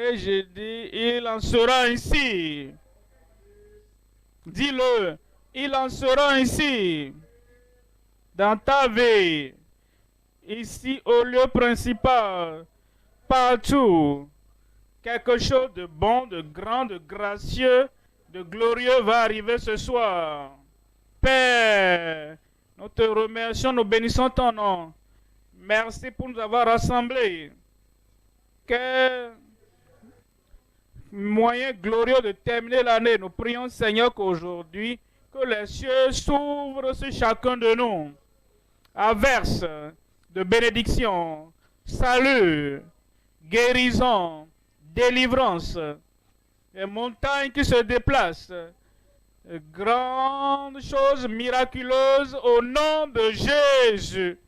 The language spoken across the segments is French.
Et je dis, il en sera ainsi. Dis-le, il en sera ainsi. Dans ta vie, ici au lieu principal, partout, quelque chose de bon, de grand, de gracieux, de glorieux va arriver ce soir. Père, nous te remercions, nous bénissons ton nom. Merci pour nous avoir rassemblés. Quel moyen glorieux de terminer l'année. Nous prions, Seigneur, qu'aujourd'hui, que les cieux s'ouvrent sur chacun de nous. Averse de bénédiction, salut, guérison, délivrance, les montagnes qui se déplacent, grandes choses miraculeuses au nom de Jésus.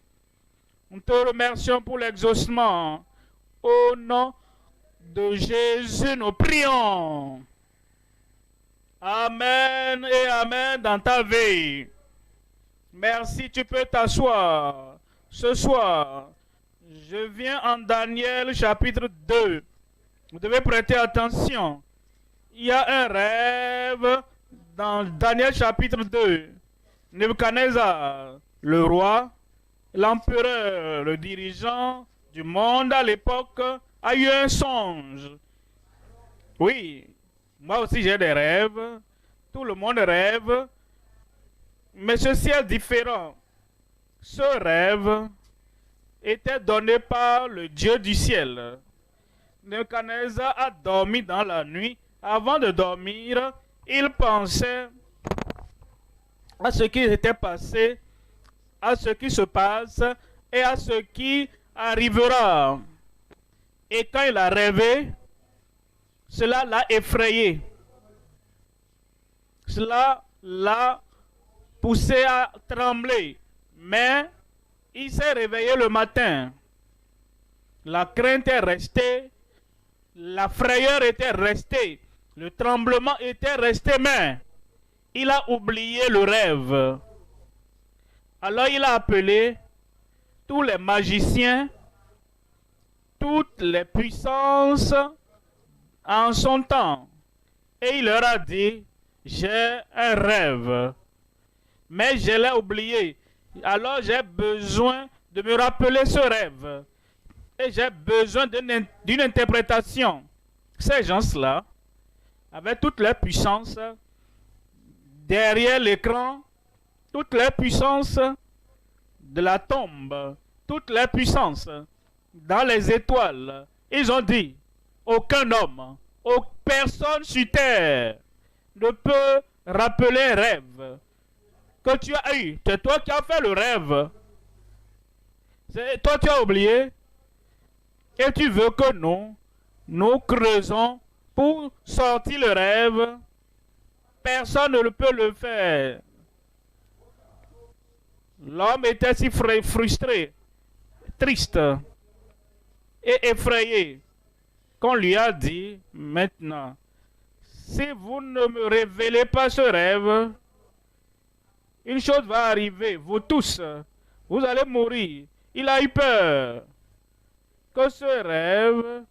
Nous te remercions pour l'exaucement. Au nom de Jésus, nous prions. Amen et amen dans ta vie. Merci, tu peux t'asseoir. Ce soir, je viens en Daniel chapitre 2. Vous devez prêter attention. Il y a un rêve dans Daniel chapitre 2. Nebuchadnezzar, le roi, l'empereur, le dirigeant du monde à l'époque, a eu un songe. Oui, moi aussi j'ai des rêves. Tout le monde rêve. Mais ceci est différent. Ce rêve était donné par le Dieu du ciel. Nebuchadnezzar a dormi dans la nuit. Avant de dormir, il pensait à ce qui était passé, à ce qui se passe et à ce qui arrivera. Et quand il a rêvé, cela l'a effrayé. Cela l'a poussé à trembler. Mais il s'est réveillé le matin. La crainte est restée. La frayeur était restée. Le tremblement était resté, mais il a oublié le rêve. Alors il a appelé tous les magiciens, toutes les puissances en son temps. Et il leur a dit, j'ai un rêve, mais je l'ai oublié. Alors j'ai besoin de me rappeler ce rêve. Et j'ai besoin d'une interprétation. Ces gens-là, avec toute leur puissance, derrière l'écran, toute leur puissance de la tombe, toute leur puissance dans les étoiles, ils ont dit, aucun homme, personne sur terre ne peut rappeler un rêve que tu as eu. C'est toi qui as fait le rêve. C'est toi qui as oublié. Et tu veux que nous creusons pour sortir le rêve. Personne ne peut le faire. L'homme était si frustré, triste et effrayé qu'on lui a dit, maintenant, si vous ne me révélez pas ce rêve, une chose va arriver, vous tous, vous allez mourir. Il a eu peur que ce rêve,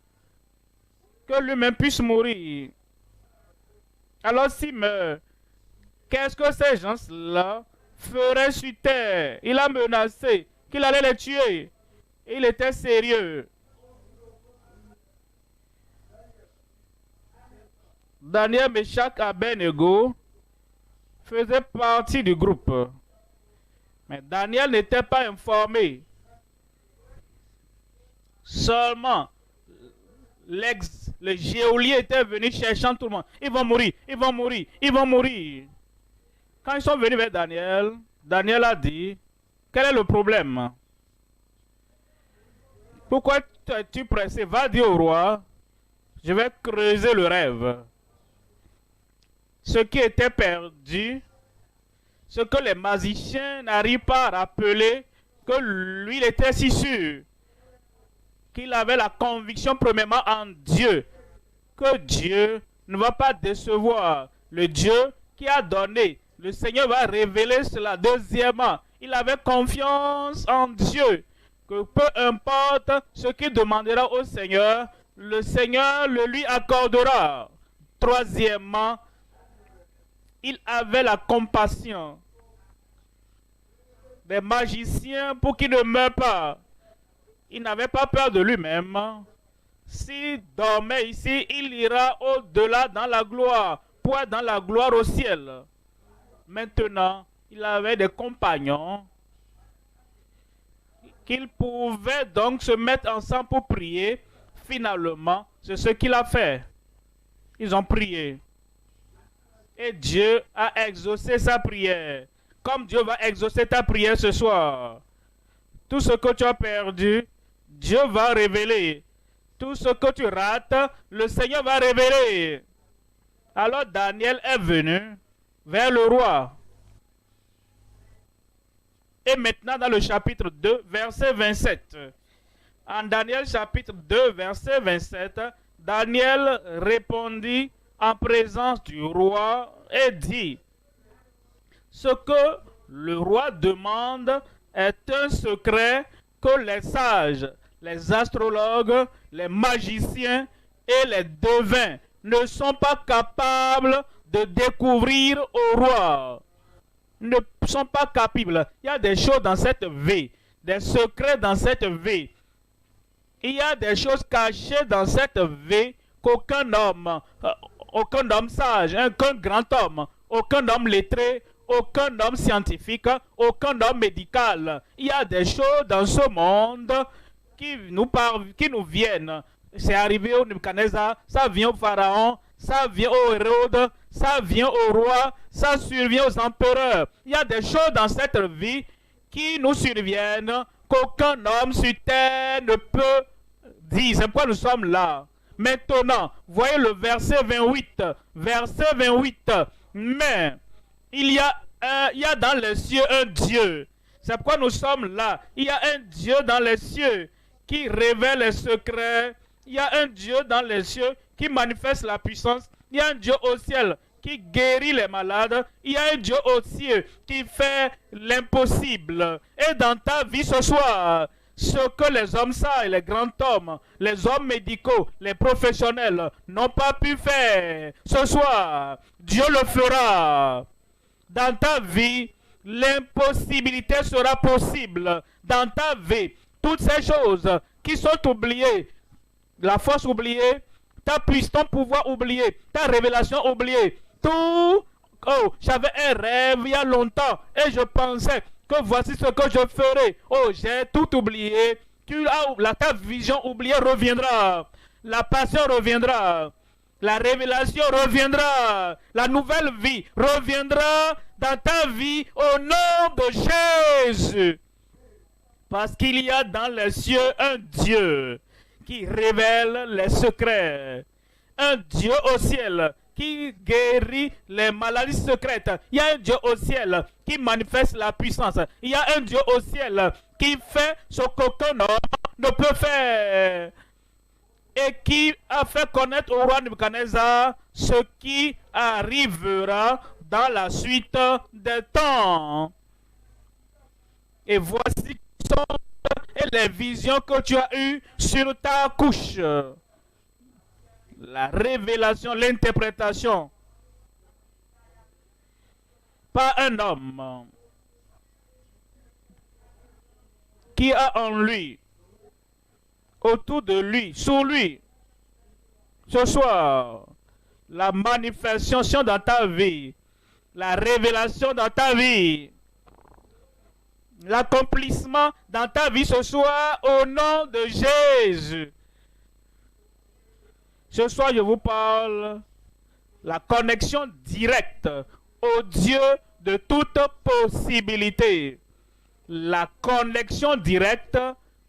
que lui-même puisse mourir. Alors s'il meurt, qu'est-ce que ces gens-là feraient sur terre? Il a menacé qu'il allait les tuer. Il était sérieux. Daniel, Meshach, Abednego faisaient partie du groupe. Mais Daniel n'était pas informé. Seulement, le geôlier était venu cherchant tout le monde. Ils vont mourir, ils vont mourir, ils vont mourir. Quand ils sont venus vers Daniel, Daniel a dit, quel est le problème? Pourquoi es-tu pressé? Va dire au roi, je vais creuser le rêve. Ce qui était perdu, ce que les magiciens n'arrivent pas à rappeler, que lui, il était si sûr qu'il avait la conviction premièrement en Dieu, que Dieu ne va pas décevoir. Le Dieu qui a donné, le Seigneur va révéler cela. Deuxièmement, il avait confiance en Dieu, que peu importe ce qu'il demandera au Seigneur, le Seigneur le lui accordera. Troisièmement, il avait la compassion des magiciens pour qu'il ne meure pas. Il n'avait pas peur de lui-même. S'il dormait ici, il ira au-delà dans la gloire, pour être dans la gloire au ciel. Maintenant, il avait des compagnons qu'il pouvait donc se mettre ensemble pour prier. Finalement, c'est ce qu'il a fait. Ils ont prié. Et Dieu a exaucé sa prière. Comme Dieu va exaucer ta prière ce soir. Tout ce que tu as perdu, Dieu va révéler. Tout ce que tu rates, le Seigneur va révéler. Alors Daniel est venu vers le roi. Et maintenant dans le chapitre 2, verset 27. En Daniel chapitre 2, verset 27, Daniel répondit en présence du roi et dit: ce que le roi demande est un secret que les sages, les astrologues, les magiciens et les devins ne sont pas capables de découvrir au roi. Ne sont pas capables. Il y a des choses dans cette vie, des secrets dans cette vie. Il y a des choses cachées dans cette vie qu'aucun homme sage, aucun grand homme, aucun homme lettré, aucun homme scientifique, aucun homme médical. Il y a des choses dans ce monde qui nous viennent. C'est arrivé au Nebuchadnezzar, ça vient au Pharaon, ça vient au Hérode, ça vient au roi, ça survient aux empereurs. Il y a des choses dans cette vie qui nous surviennent qu'aucun homme sur terre ne peut dire. C'est pourquoi nous sommes là. Maintenant, voyez le verset 28. Verset 28. Mais il y a dans les cieux un Dieu. C'est pourquoi nous sommes là. Il y a un Dieu dans les cieux qui révèle les secrets. Il y a un Dieu dans les cieux qui manifeste la puissance. Il y a un Dieu au ciel qui guérit les malades. Il y a un Dieu au ciel qui fait l'impossible. Et dans ta vie ce soir, ce que les hommes sages, les grands hommes, les hommes médicaux, les professionnels n'ont pas pu faire, ce soir, Dieu le fera. Dans ta vie, l'impossibilité sera possible. Dans ta vie, toutes ces choses qui sont oubliées, la force oubliée, ta puissance, ton pouvoir oublié, ta révélation oubliée, tout. Oh, j'avais un rêve il y a longtemps et je pensais que voici ce que je ferai. Oh, j'ai tout oublié. Ta vision oubliée reviendra. La passion reviendra. La révélation reviendra. La nouvelle vie reviendra dans ta vie au nom de Jésus. Parce qu'il y a dans les cieux un Dieu qui révèle les secrets. Un Dieu au ciel qui guérit les maladies secrètes. Il y a un Dieu au ciel qui manifeste la puissance. Il y a un Dieu au ciel qui fait ce qu'aucun homme ne peut faire. Et qui a fait connaître au roi Nebuchadnezzar ce qui arrivera dans la suite des temps. Et voici les visions que tu as eues sur ta couche. La révélation, l'interprétation. Pas un homme qui a en lui, autour de lui, sous lui, ce soir, la manifestation dans ta vie, la révélation dans ta vie, l'accomplissement dans ta vie ce soir au nom de Jésus. Ce soir, je vous parle la connexion directe au Dieu de toute possibilité. La connexion directe,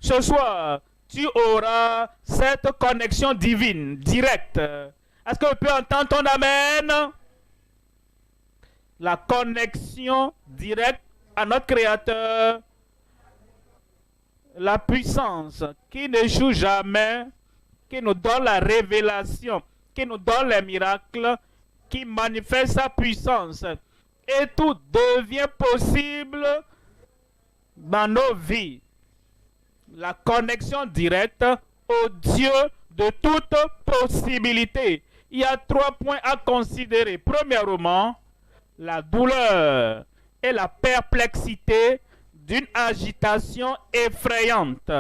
ce soir, tu auras cette connexion divine, directe. Est-ce que vous pouvez entendre ton amen? La connexion directe à notre Créateur, la puissance qui n'échoue jamais, qui nous donne la révélation, qui nous donne les miracles, qui manifeste sa puissance. Et tout devient possible dans nos vies. La connexion directe au Dieu de toute possibilité. Il y a 3 points à considérer. Premièrement, la douleur et la perplexité d'une agitation effrayante.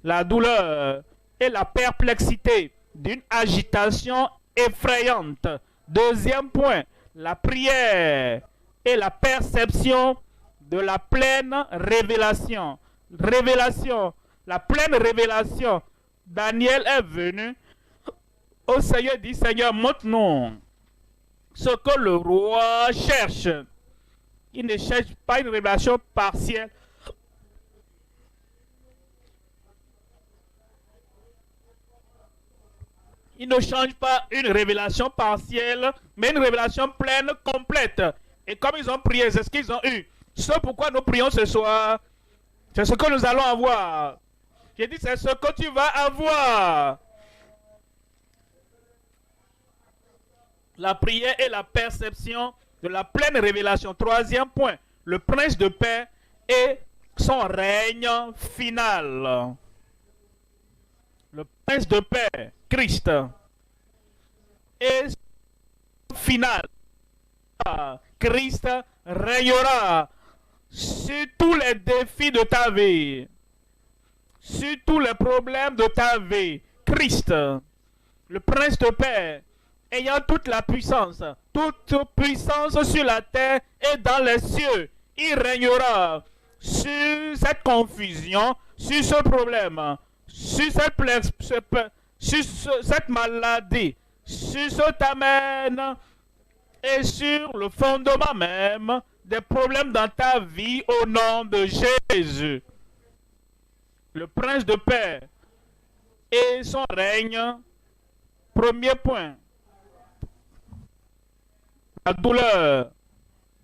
La douleur et la perplexité d'une agitation effrayante. Deuxième point, la prière et la perception de la pleine révélation. La pleine révélation. Daniel est venu au Seigneur, dit: Seigneur, montre-nous ce que le roi cherche. Il ne cherche pas une révélation partielle. Il ne change pas une révélation partielle, mais une révélation pleine, complète. Et comme ils ont prié, c'est ce qu'ils ont eu. Ce pourquoi nous prions ce soir, c'est ce que nous allons avoir. J'ai dit, c'est ce que tu vas avoir. La prière et la perception de la pleine révélation. Troisième point, le prince de paix et son règne final. Le prince de paix, Christ, et final. Christ régnera sur tous les défis de ta vie, sur tous les problèmes de ta vie. Christ, le prince de paix, ayant toute la puissance sur la terre et dans les cieux, il régnera sur cette confusion, sur ce problème, sur cette maladie, sur cet amène et sur le fondement même des problèmes dans ta vie au nom de Jésus. Le prince de paix et son règne. Premier point, la douleur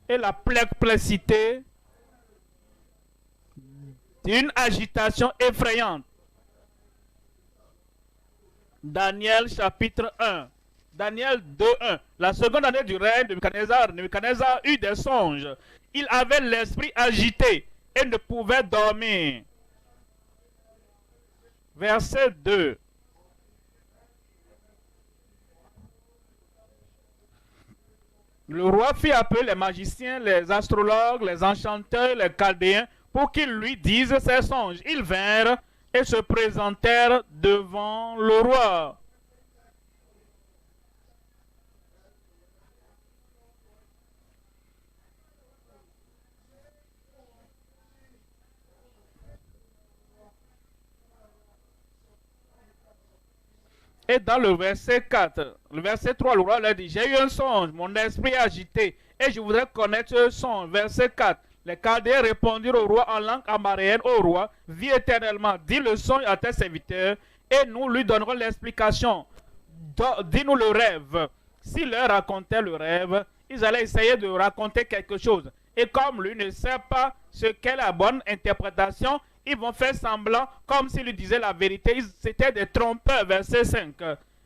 et la perplexité d'une agitation effrayante. Daniel chapitre 1. Daniel 2:1. La seconde année du règne de Nebuchadnezzar eut des songes. Il avait l'esprit agité et ne pouvait dormir. Verset 2. Le roi fit appeler les magiciens, les astrologues, les enchanteurs, les chaldéens, pour qu'ils lui disent ses songes. Ils vinrent et se présentèrent devant le roi. Et dans le verset 4, le verset 3, le roi leur dit: j'ai eu un songe, mon esprit est agité, et je voudrais connaître ce songe. Verset 4, les Chaldéens répondirent au roi en langue amaréenne: au roi, vis éternellement, dis le songe à tes serviteurs, et nous lui donnerons l'explication. Dis-nous le rêve. S'il leur racontait le rêve, ils allaient essayer de raconter quelque chose. Et comme lui ne sait pas ce qu'est la bonne interprétation, ils vont faire semblant comme s'ils lui disaient la vérité. C'était des trompeurs. Verset 5.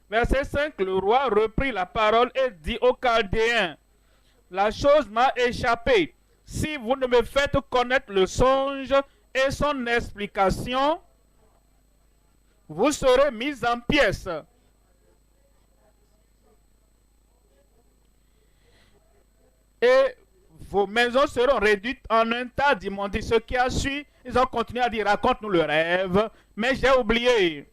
Verset 5, le roi reprit la parole et dit aux Chaldéens: la chose m'a échappé. Si vous ne me faites connaître le songe et son explication, vous serez mis en pièces. Et vos maisons seront réduites en un tas d'immondices. Ce qui a su, ils ont continué à dire: raconte-nous le rêve. Mais j'ai oublié.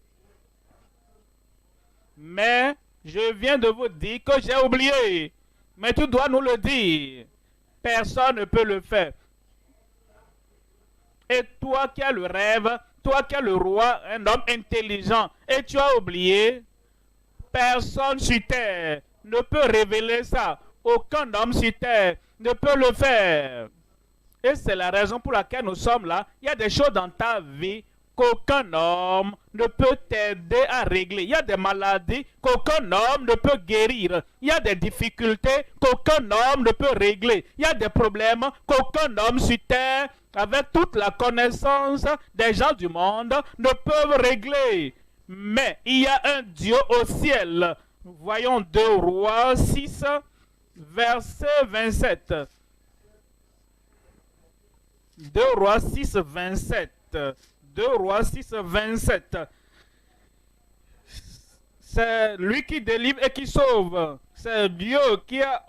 Mais je viens de vous dire que j'ai oublié. Mais tu dois nous le dire. Personne ne peut le faire. Et toi qui as le rêve, toi qui es le roi, un homme intelligent, et tu as oublié, personne sur terre ne peut révéler ça. Aucun homme sur terre ne peut le faire. Et c'est la raison pour laquelle nous sommes là. Il y a des choses dans ta vie qu'aucun homme ne peut t'aider à régler. Il y a des maladies qu'aucun homme ne peut guérir. Il y a des difficultés qu'aucun homme ne peut régler. Il y a des problèmes qu'aucun homme sur terre, avec toute la connaissance des gens du monde, ne peuvent régler. Mais il y a un Dieu au ciel. Voyons 2 Rois 6, verset 27. 2 Rois 6, 27. 2 Rois 6, 27. C'est lui qui délivre et qui sauve. C'est Dieu qui a...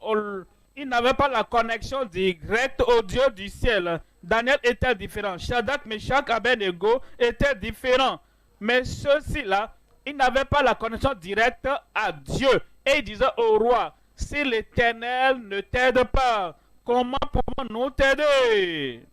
Il n'avait pas la connexion directe au Dieu du ciel. Daniel était différent. Shadrach, Meshach, Abednego étaient différents. Mais ceux-ci-là, ils n'avaient pas la connexion directe à Dieu. Et ils disaient au roi, si l'Éternel ne t'aide pas, comment pouvons-nous t'aider?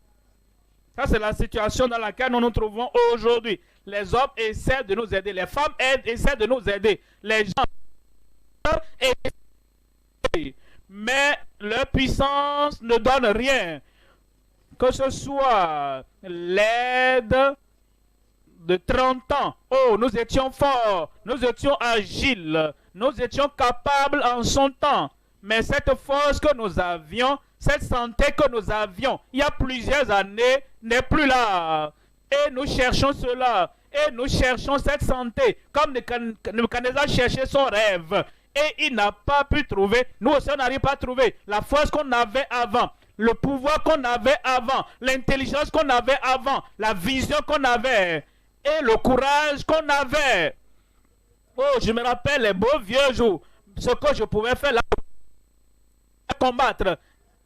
Ça, c'est la situation dans laquelle nous nous trouvons aujourd'hui. Les hommes essaient de nous aider. Les femmes essaient de nous aider. Les gens essaient. Mais leur puissance ne donne rien. Que ce soit l'aide de 30 ans. Oh, nous étions forts. Nous étions agiles. Nous étions capables en son temps. Mais cette force que nous avions, cette santé que nous avions, il y a plusieurs années, n'est plus là. Et nous cherchons cela. Et nous cherchons cette santé. Comme Nebuchadnezzar cherchait son rêve. Et il n'a pas pu trouver. Nous aussi, on n'arrive pas à trouver la force qu'on avait avant. Le pouvoir qu'on avait avant. L'intelligence qu'on avait avant. La vision qu'on avait. Et le courage qu'on avait. Oh, je me rappelle les beaux vieux jours. Ce que je pouvais faire là. Combattre.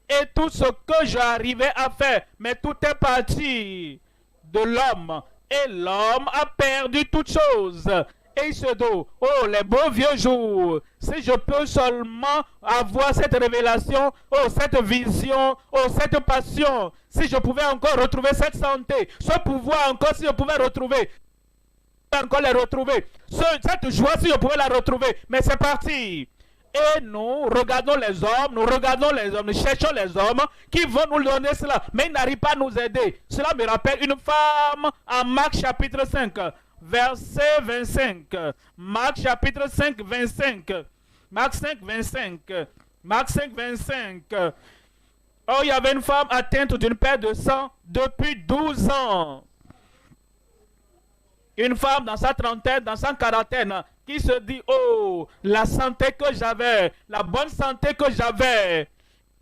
Et tout ce que j'arrivais à faire. Mais tout est parti de l'homme. Et l'homme a perdu toutes choses. Et il se dit, oh, les beaux vieux jours, si je peux seulement avoir cette révélation, oh, cette vision, oh, cette passion, si je pouvais encore retrouver cette santé, ce pouvoir encore, si je pouvais retrouver, encore les retrouver, cette joie, si je pouvais la retrouver, mais c'est parti. Et nous regardons les hommes, nous cherchons les hommes qui vont nous donner cela, mais ils n'arrivent pas à nous aider. Cela me rappelle une femme en Marc chapitre 5. Verset 25. Marc chapitre 5, 25. Marc 5, 25. Marc 5, 25. Oh, il y avait une femme atteinte d'une perte de sang depuis 12 ans. Une femme dans sa trentaine, dans sa quarantaine, qui se dit, oh, la santé que j'avais, la bonne santé que j'avais,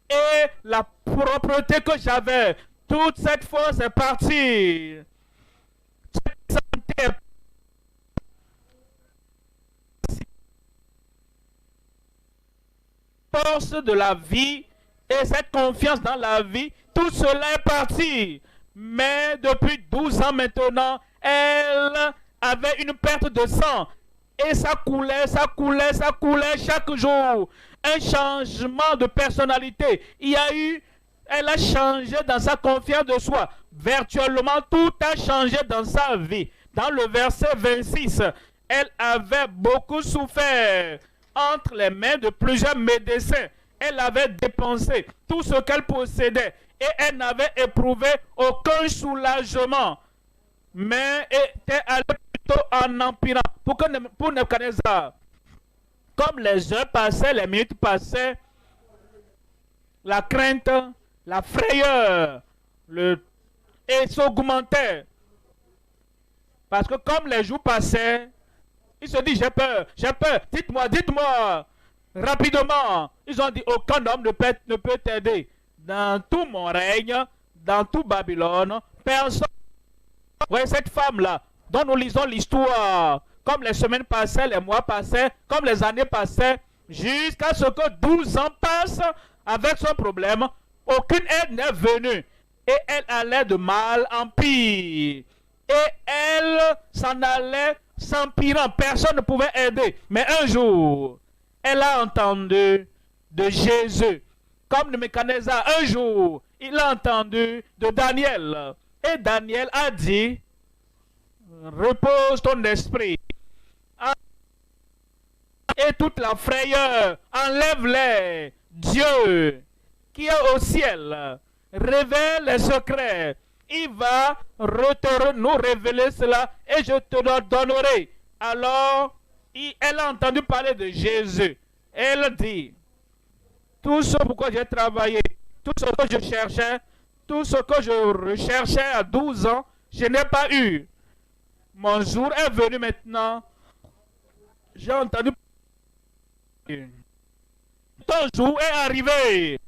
et la propreté que j'avais, toute cette force est partie. Cette santé est force de la vie et cette confiance dans la vie, tout cela est parti. Mais depuis 12 ans maintenant, elle avait une perte de sang. Et ça coulait, ça coulait, ça coulait chaque jour. Un changement de personnalité. Il y a eu, elle a changé dans sa confiance de soi. Virtuellement, tout a changé dans sa vie. Dans le verset 26, elle avait beaucoup souffert entre les mains de plusieurs médecins. Elle avait dépensé tout ce qu'elle possédait et elle n'avait éprouvé aucun soulagement, mais était allée plutôt en empirant. Pour Nebuchadnezzar, comme les heures passaient, les minutes passaient, la crainte, la frayeur, et s'augmentait. Parce que comme les jours passaient, il se dit, j'ai peur, dites-moi, rapidement. Ils ont dit, aucun homme ne peut t'aider. Dans tout mon règne, dans tout Babylone, personne. Ouais, cette femme-là, dont nous lisons l'histoire, comme les semaines passaient, les mois passaient, comme les années passaient, jusqu'à ce que 12 ans passent avec son problème, aucune aide n'est venue. Et elle allait de mal en pire. Et elle s'en allait s'empirant. Personne ne pouvait aider. Mais un jour, elle a entendu de Jésus. Comme Nebuchadnezzar, un jour, il a entendu de Daniel. Et Daniel a dit, repose ton esprit. Et toute la frayeur, enlève-les. Dieu, qui est au ciel, révèle les secrets. Il va nous révéler cela et je te le donnerai. Alors, elle a entendu parler de Jésus. Elle dit, tout ce pourquoi j'ai travaillé, tout ce que je cherchais, tout ce que je recherchais à 12 ans, je n'ai pas eu. Mon jour est venu maintenant. J'ai entendu parler. Ton jour est arrivé.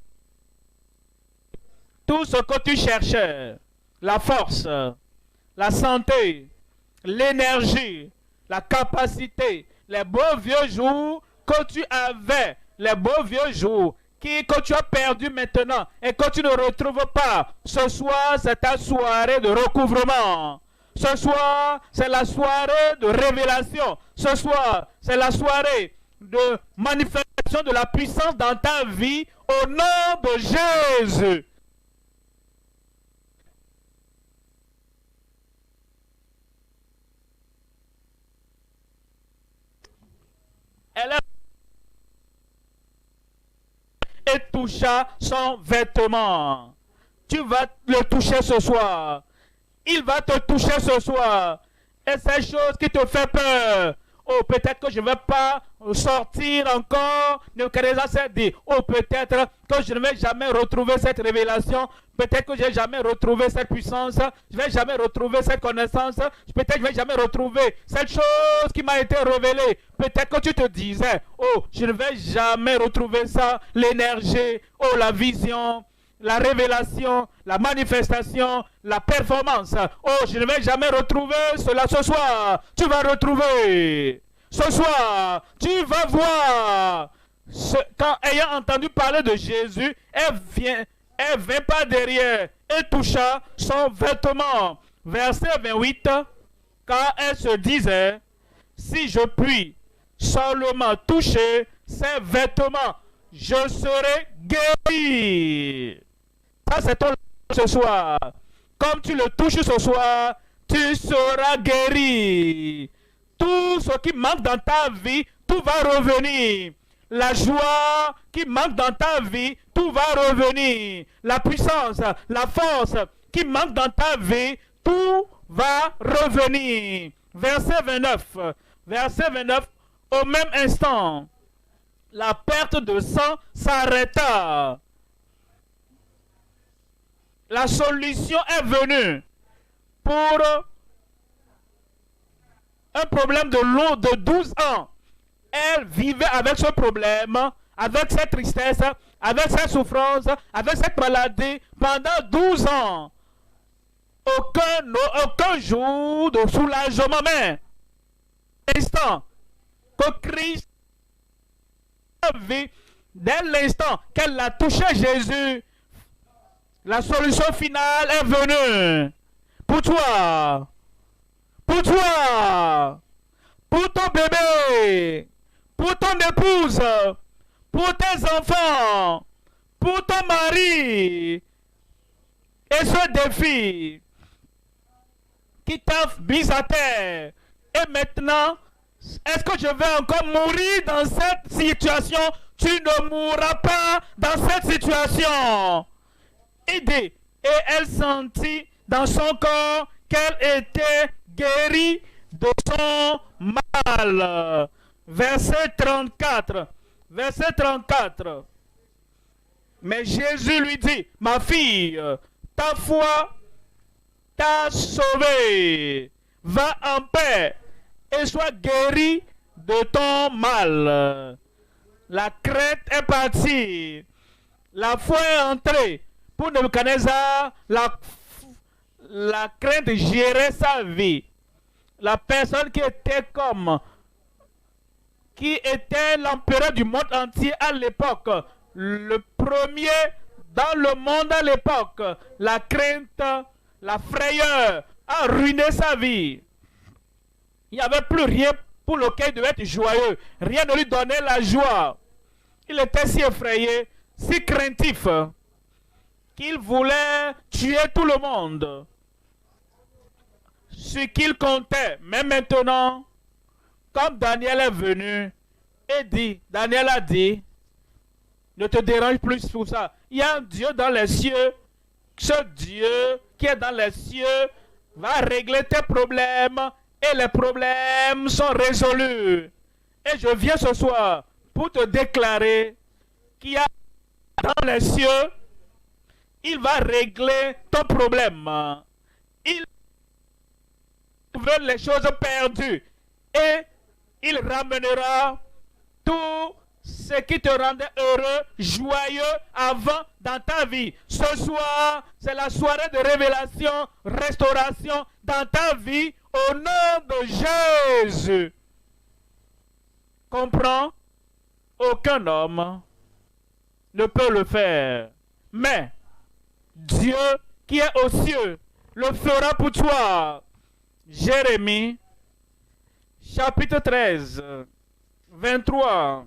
Tout ce que tu cherchais, la force, la santé, l'énergie, la capacité, Les beaux vieux jours que tu avais, les beaux vieux jours que tu as perdu maintenant et que tu ne retrouves pas. Ce soir, c'est ta soirée de recouvrement. Ce soir, c'est la soirée de révélation. Ce soir, c'est la soirée de manifestation de la puissance dans ta vie au nom de Jésus. Elle et toucha son vêtement. Tu vas le toucher ce soir. Il va te toucher ce soir. Et ces choses qui te font peur. Oh, peut-être que je ne vais pas sortir encore. Nebuchadnezzar s'est dit, oh, peut-être que je ne vais jamais retrouver cette révélation. Peut-être que je ne vais jamais retrouver cette puissance. Je ne vais jamais retrouver cette connaissance. Peut-être que je ne vais jamais retrouver cette chose qui m'a été révélée. Peut-être que tu te disais, oh, je ne vais jamais retrouver ça. L'énergie, oh, la vision, la révélation, la manifestation, la performance. Oh, je ne vais jamais retrouver cela ce soir. Tu vas retrouver. Ce soir, tu vas voir. Quand ayant entendu parler de Jésus, elle vint par derrière et toucha son vêtement. Verset 28, car elle se disait, si je puis seulement toucher ses vêtements, je serai guéri. Ça, c'est ton ce soir. Comme tu le touches ce soir, tu seras guéri. Tout ce qui manque dans ta vie, tout va revenir. La joie qui manque dans ta vie, tout va revenir. La puissance, la force qui manque dans ta vie, tout va revenir. Verset 29. Verset 29. Au même instant, la perte de sang s'arrêta. La solution est venue pour un problème de 12 ans. Elle vivait avec ce problème, avec cette tristesse, avec cette souffrance, avec cette maladie pendant 12 ans. Aucun jour de soulagement, mais l'instant que Christ a vu, dès l'instant qu'elle a touché Jésus, la solution finale est venue. Pour toi, pour toi, pour ton bébé, pour ton épouse, pour tes enfants, pour ton mari. Et ce défi qui t'a mis à terre. Et maintenant, est-ce que je vais encore mourir dans cette situation? Tu ne mourras pas dans cette situation. Et elle sentit dans son corps qu'elle était guérie de son mal. Verset 34. Verset 34. Mais Jésus lui dit, ma fille, ta foi t'a sauvée. Va en paix et sois guérie de ton mal. La crainte est partie. La foi est entrée. Pour Nebuchadnezzar, la crainte gérait sa vie. La personne qui était l'empereur du monde entier à l'époque, le premier dans le monde à l'époque, la crainte, la frayeur a ruiné sa vie. Il n'y avait plus rien pour lequel il devait être joyeux. Rien ne lui donnait la joie. Il était si effrayé, si craintif, qu'il voulait tuer tout le monde. Ce qu'il comptait. Mais maintenant, comme Daniel est venu et dit, Daniel a dit, ne te dérange plus pour ça. Il y a un Dieu dans les cieux. Ce Dieu qui est dans les cieux va régler tes problèmes et les problèmes sont résolus. Et je viens ce soir pour te déclarer qu'il y a dans les cieux, il va régler ton problème. Il veut les choses perdues et il ramènera tout ce qui te rendait heureux, joyeux avant dans ta vie. Ce soir, c'est la soirée de révélation, restauration dans ta vie au nom de Jésus. comprends? Aucun homme ne peut le faire. Mais Dieu qui est aux cieux le fera pour toi. Jérémie, chapitre 13, 23.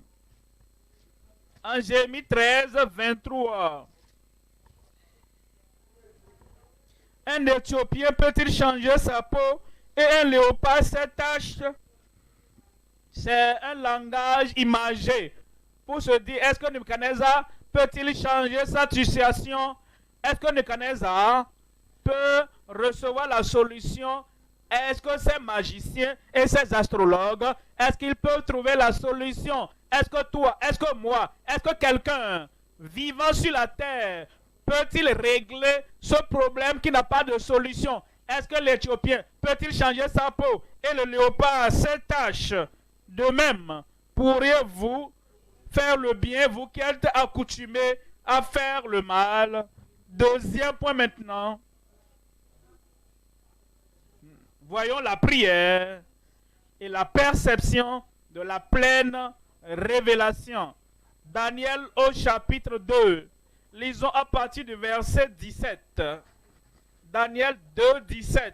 En Jérémie 13, 23. Un Éthiopien peut-il changer sa peau et un léopard ses taches? C'est un langage imagé pour se dire, est-ce que Nebuchadnezzar peut-il changer sa situation? Est-ce que Nebuchadnezzar peut recevoir la solution? Est-ce que ces magiciens et ces astrologues, est-ce qu'ils peuvent trouver la solution? Est-ce que toi, est-ce que moi, est-ce que quelqu'un vivant sur la terre peut-il régler ce problème qui n'a pas de solution? Est-ce que l'Éthiopien peut-il changer sa peau et le léopard ses taches? De même, pourriez-vous faire le bien, vous qui êtes accoutumés à faire le mal? Deuxième point maintenant. Voyons la prière et la perception de la pleine révélation. Daniel au chapitre 2. Lisons à partir du verset 17. Daniel 2, 17.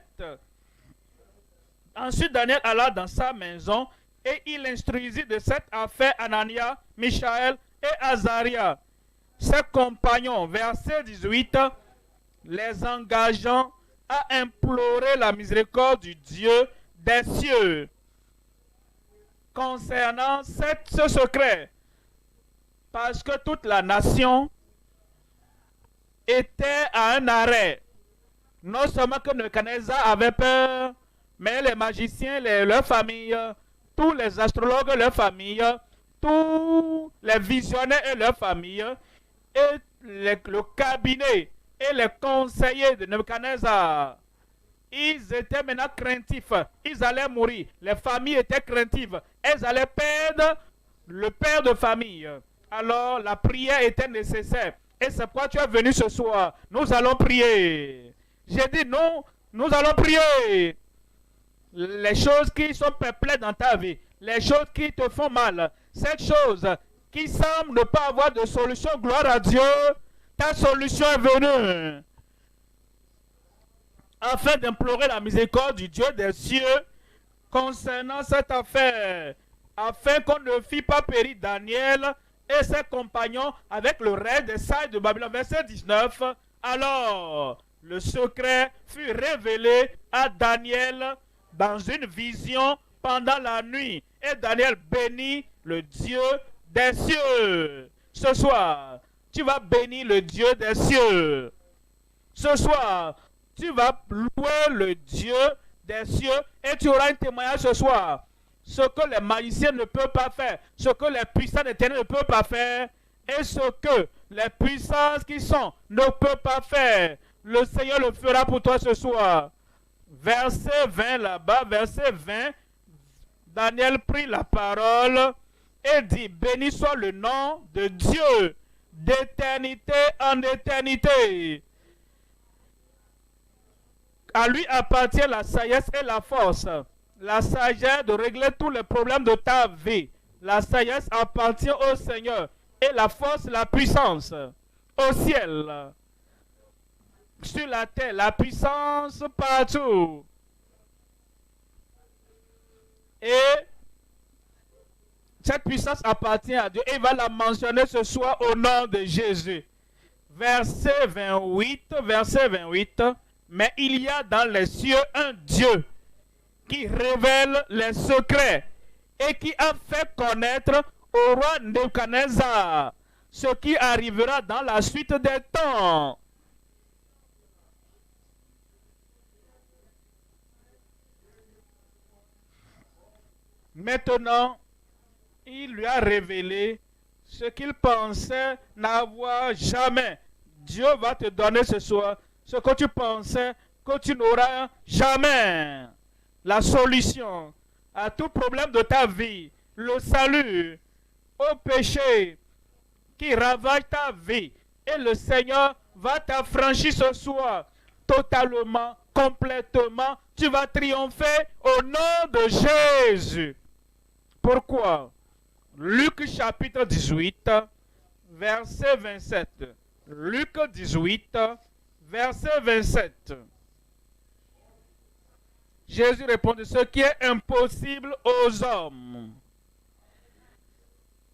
Ensuite, Daniel alla dans sa maison et il instruisit de cette affaire Anania, Michaël et Azaria, ses compagnons. Verset 18. Les engageant à implorer la miséricorde du Dieu des cieux concernant ce secret, parce que toute la nation était à un arrêt. Non seulement que Nebuchadnezzar avait peur, mais les magiciens, leurs familles, tous les astrologues et leurs familles, tous les visionnaires et leurs familles, et le cabinet et les conseillers de Nebuchadnezzar, ils étaient maintenant craintifs. Ils allaient mourir. Les familles étaient craintives. Elles allaient perdre le père de famille. Alors la prière était nécessaire. Et c'est pourquoi tu es venu ce soir. Nous allons prier. J'ai dit non, nous allons prier. Les choses qui sont peuplées dans ta vie, les choses qui te font mal, cette chose qui semble ne pas avoir de solution, gloire à Dieu, ta solution est venue. Afin d'implorer la miséricorde du Dieu des cieux concernant cette affaire, afin qu'on ne fît pas périr Daniel et ses compagnons avec le reste des sages de Babylone. Verset 19. Alors, le secret fut révélé à Daniel dans une vision pendant la nuit. Et Daniel bénit le Dieu des cieux. Ce soir, tu vas bénir le Dieu des cieux. Ce soir, tu vas louer le Dieu des cieux et tu auras un témoignage ce soir. Ce que les magiciens ne peuvent pas faire, ce que les puissants éternels ne peuvent pas faire, et ce que les puissances qui sont ne peuvent pas faire, le Seigneur le fera pour toi ce soir. Verset 20 là-bas, verset 20, Daniel prit la parole et dit, béni soit le nom de Dieu d'éternité en éternité. À lui appartient la sagesse et la force. La sagesse de régler tous les problèmes de ta vie. La sagesse appartient au Seigneur. Et la force, la puissance. Au ciel. Sur la terre, la puissance partout. Et cette puissance appartient à Dieu. Et il va la mentionner ce soir au nom de Jésus. Verset 28. Verset 28. Mais il y a dans les cieux un Dieu qui révèle les secrets et qui a fait connaître au roi Nebuchadnezzar ce qui arrivera dans la suite des temps. Maintenant, il lui a révélé ce qu'il pensait n'avoir jamais. Dieu va te donner ce soir ce que tu pensais que tu n'auras jamais. La solution à tout problème de ta vie, le salut au péché qui ravage ta vie. Et le Seigneur va t'affranchir ce soir totalement, complètement. Tu vas triompher au nom de Jésus. Pourquoi? Luc chapitre 18, verset 27. Luc 18, verset 27. Jésus répond, ce qui est impossible aux hommes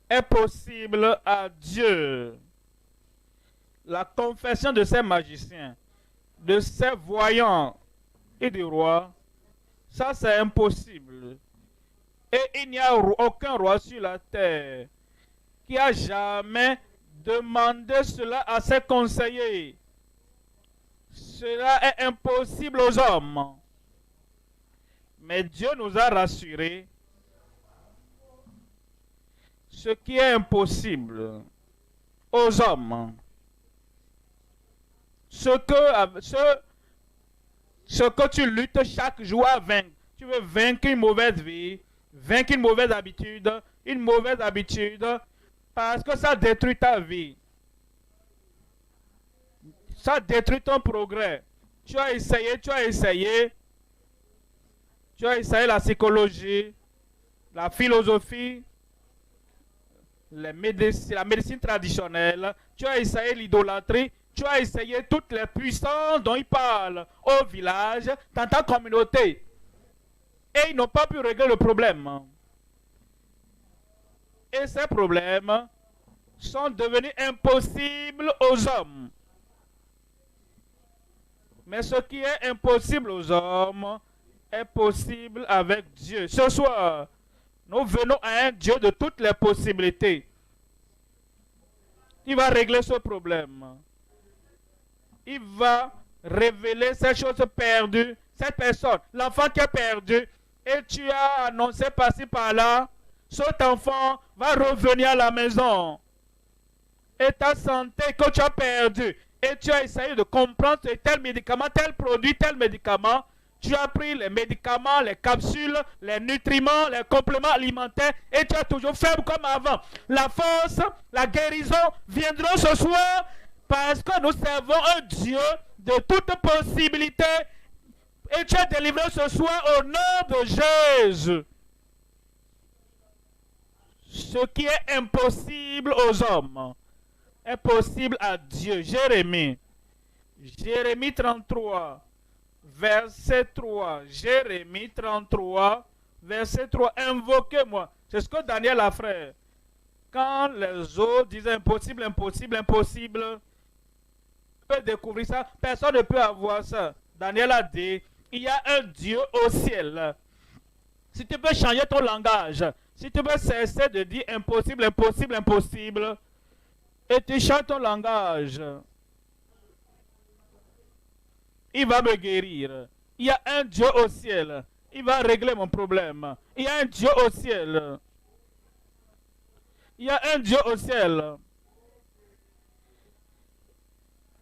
est possible à Dieu. La confession de ces magiciens, de ces voyants et des rois, ça c'est impossible. Et il n'y a aucun roi sur la terre qui a jamais demandé cela à ses conseillers. Cela est impossible aux hommes. Mais Dieu nous a rassurés. Ce qui est impossible aux hommes, ce que tu luttes chaque jour à vaincre, tu veux vaincre une mauvaise vie, vaincre une mauvaise habitude, parce que ça détruit ta vie. Ça détruit ton progrès. Tu as essayé la psychologie, la philosophie, la médecine traditionnelle, tu as essayé l'idolâtrie, tu as essayé toutes les puissances dont ils parlent au village, dans ta communauté. Et ils n'ont pas pu régler le problème. Et ces problèmes sont devenus impossibles aux hommes. Mais ce qui est impossible aux hommes est possible avec Dieu. Ce soir, nous venons à un Dieu de toutes les possibilités. Il va régler ce problème. Il va révéler ces choses perdues. Cette personne, l'enfant qui est perdu, et tu as annoncé par-ci par-là, cet enfant va revenir à la maison. Et ta santé que tu as perdue, et tu as essayé de comprendre tel médicament, tel produit, tel médicament, tu as pris les médicaments, les capsules, les nutriments, les compléments alimentaires et tu as toujours faible comme avant. La force, la guérison viendront ce soir parce que nous servons un Dieu de toute possibilité et tu es délivré ce soir au nom de Jésus. Ce qui est impossible aux hommes est possible à Dieu. Jérémie 33. Verset 3, Jérémie 33, verset 3, invoquez-moi. C'est ce que Daniel a fait. Quand les autres disaient impossible, impossible, impossible, on peut découvrir ça. Personne ne peut avoir ça. Daniel a dit, il y a un Dieu au ciel. Si tu peux changer ton langage, si tu veux cesser de dire impossible, impossible, impossible, et tu changes ton langage, il va me guérir. Il y a un Dieu au ciel. Il va régler mon problème. Il y a un Dieu au ciel. Il y a un Dieu au ciel.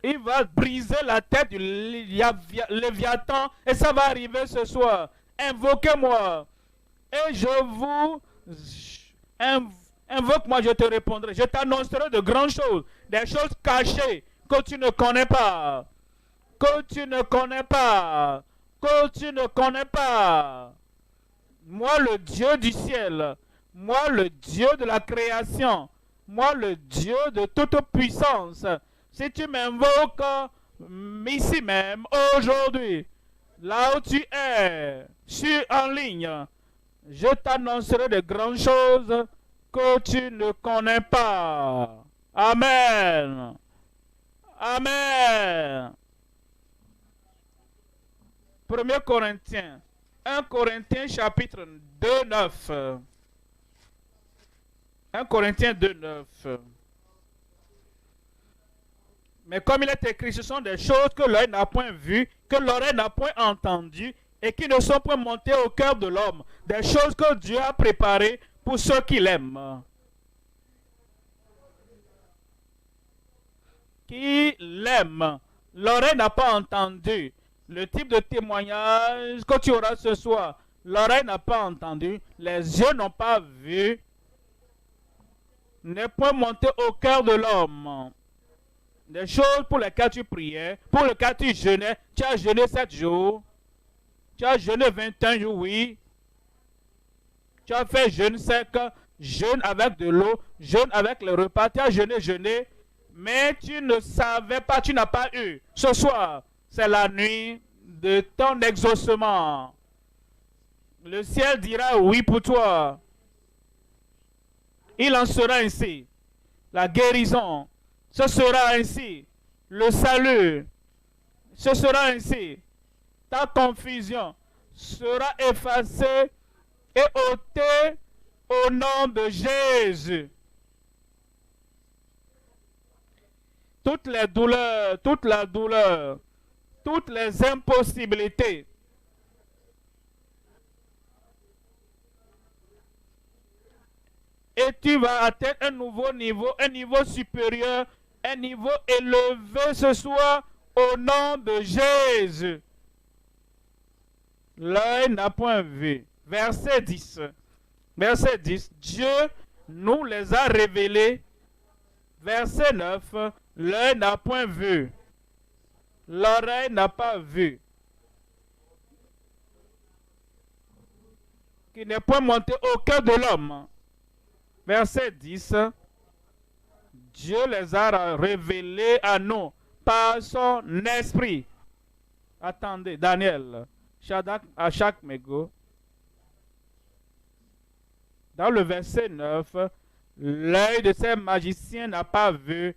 Il va briser la tête du Léviathan et ça va arriver ce soir. Invoquez-moi. Et invoque-moi, je te répondrai. Je t'annoncerai de grandes choses. Des choses cachées que tu ne connais pas. Que tu ne connais pas, que tu ne connais pas. Moi, le Dieu du ciel, moi, le Dieu de la création, moi, le Dieu de toute puissance. Si tu m'invoques ici même, aujourd'hui, là où tu es, en ligne, je t'annoncerai de grandes choses que tu ne connais pas. Amen. Amen. 1 Corinthiens, 1 Corinthiens chapitre 2, 9. 1 Corinthiens 2, 9. Mais comme il est écrit, ce sont des choses que l'œil n'a point vues, que l'oreille n'a point entendues, et qui ne sont point montées au cœur de l'homme. Des choses que Dieu a préparées pour ceux qui l'aiment. Qui l'aiment. L'oreille n'a pas entendu. Le type de témoignage que tu auras ce soir, l'oreille n'a pas entendu, les yeux n'ont pas vu, n'est point monté au cœur de l'homme. Des choses pour lesquelles tu priais, pour lesquelles tu jeûnais, tu as jeûné 7 jours, tu as jeûné 21 jours, oui. Tu as fait jeûne sec, jeûne avec de l'eau, jeûne avec le repas, tu as jeûné, mais tu ne savais pas, tu n'as pas eu. Ce soir, c'est la nuit de ton exaucement. Le ciel dira oui pour toi. Il en sera ainsi. La guérison, ce sera ainsi. Le salut, ce sera ainsi. Ta confusion sera effacée et ôtée au nom de Jésus. Toutes les douleurs, toute la douleur, toutes les impossibilités. Et tu vas atteindre un nouveau niveau, un niveau supérieur, un niveau élevé ce soir au nom de Jésus. L'œil n'a point vu. Verset 10. Verset 10. Dieu nous les a révélés. Verset 9. L'œil n'a point vu. L'oreille n'a pas vu. Qui n'est point monté au cœur de l'homme. Verset 10. Dieu les a révélés à nous par son esprit. Attendez, Daniel. À chaque mégot. Dans le verset 9, l'œil de ces magiciens n'a pas vu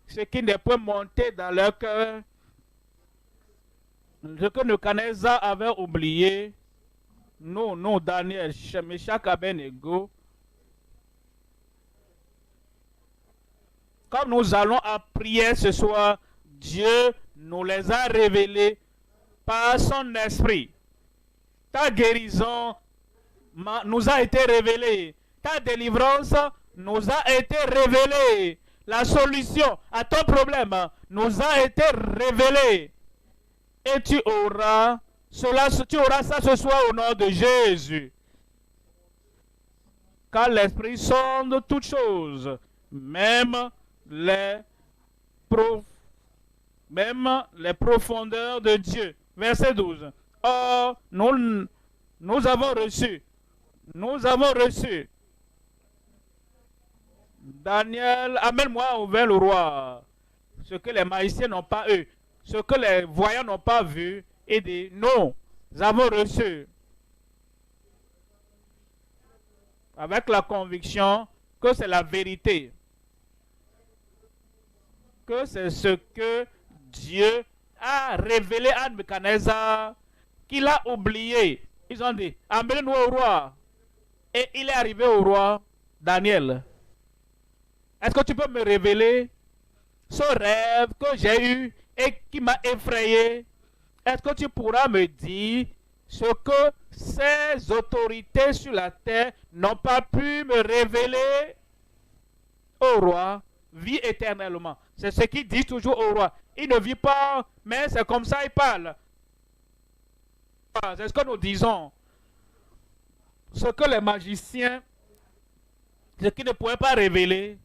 ce qui n'est pas monté dans leur cœur, ce que Nebuchadnezzar avait oublié. Nous, Daniel, Meshach, Abednego, comme nous allons à prier ce soir, Dieu nous les a révélés par son esprit. Ta guérison nous a été révélée. Ta délivrance nous a été révélée. La solution à ton problème nous a été révélée. Et tu auras ça ce soir au nom de Jésus. Car l'Esprit sonde toutes choses, même les profondeurs de Dieu. Verset 12. Or, nous avons reçu. Daniel, amène-moi vers le roi. Ce que les magiciens n'ont pas eu, ce que les voyants n'ont pas vu, et dit, nous avons reçu. Avec la conviction que c'est la vérité. Que c'est ce que Dieu a révélé à Nebuchadnezzar, qu'il a oublié. Ils ont dit, amenez-nous au roi. Et il est arrivé au roi, Daniel. Est-ce que tu peux me révéler ce rêve que j'ai eu et qui m'a effrayé? Est-ce que tu pourras me dire ce que ces autorités sur la terre n'ont pas pu me révéler? Au roi, vit éternellement. C'est ce qu'il dit toujours au roi. Il ne vit pas, mais c'est comme ça il parle. C'est ce que nous disons. Ce que les magiciens, ce qu'ils ne pouvaient pas révéler,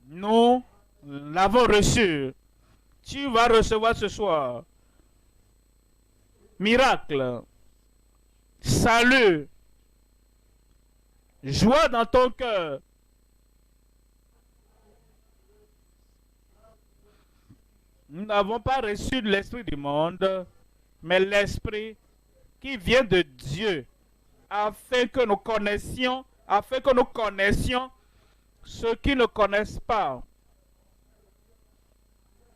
nous l'avons reçu. Tu vas recevoir ce soir. Miracle, salut, joie dans ton cœur. Nous n'avons pas reçu l'esprit du monde, mais l'esprit qui vient de Dieu, afin que nous connaissions ceux qui ne connaissent pas.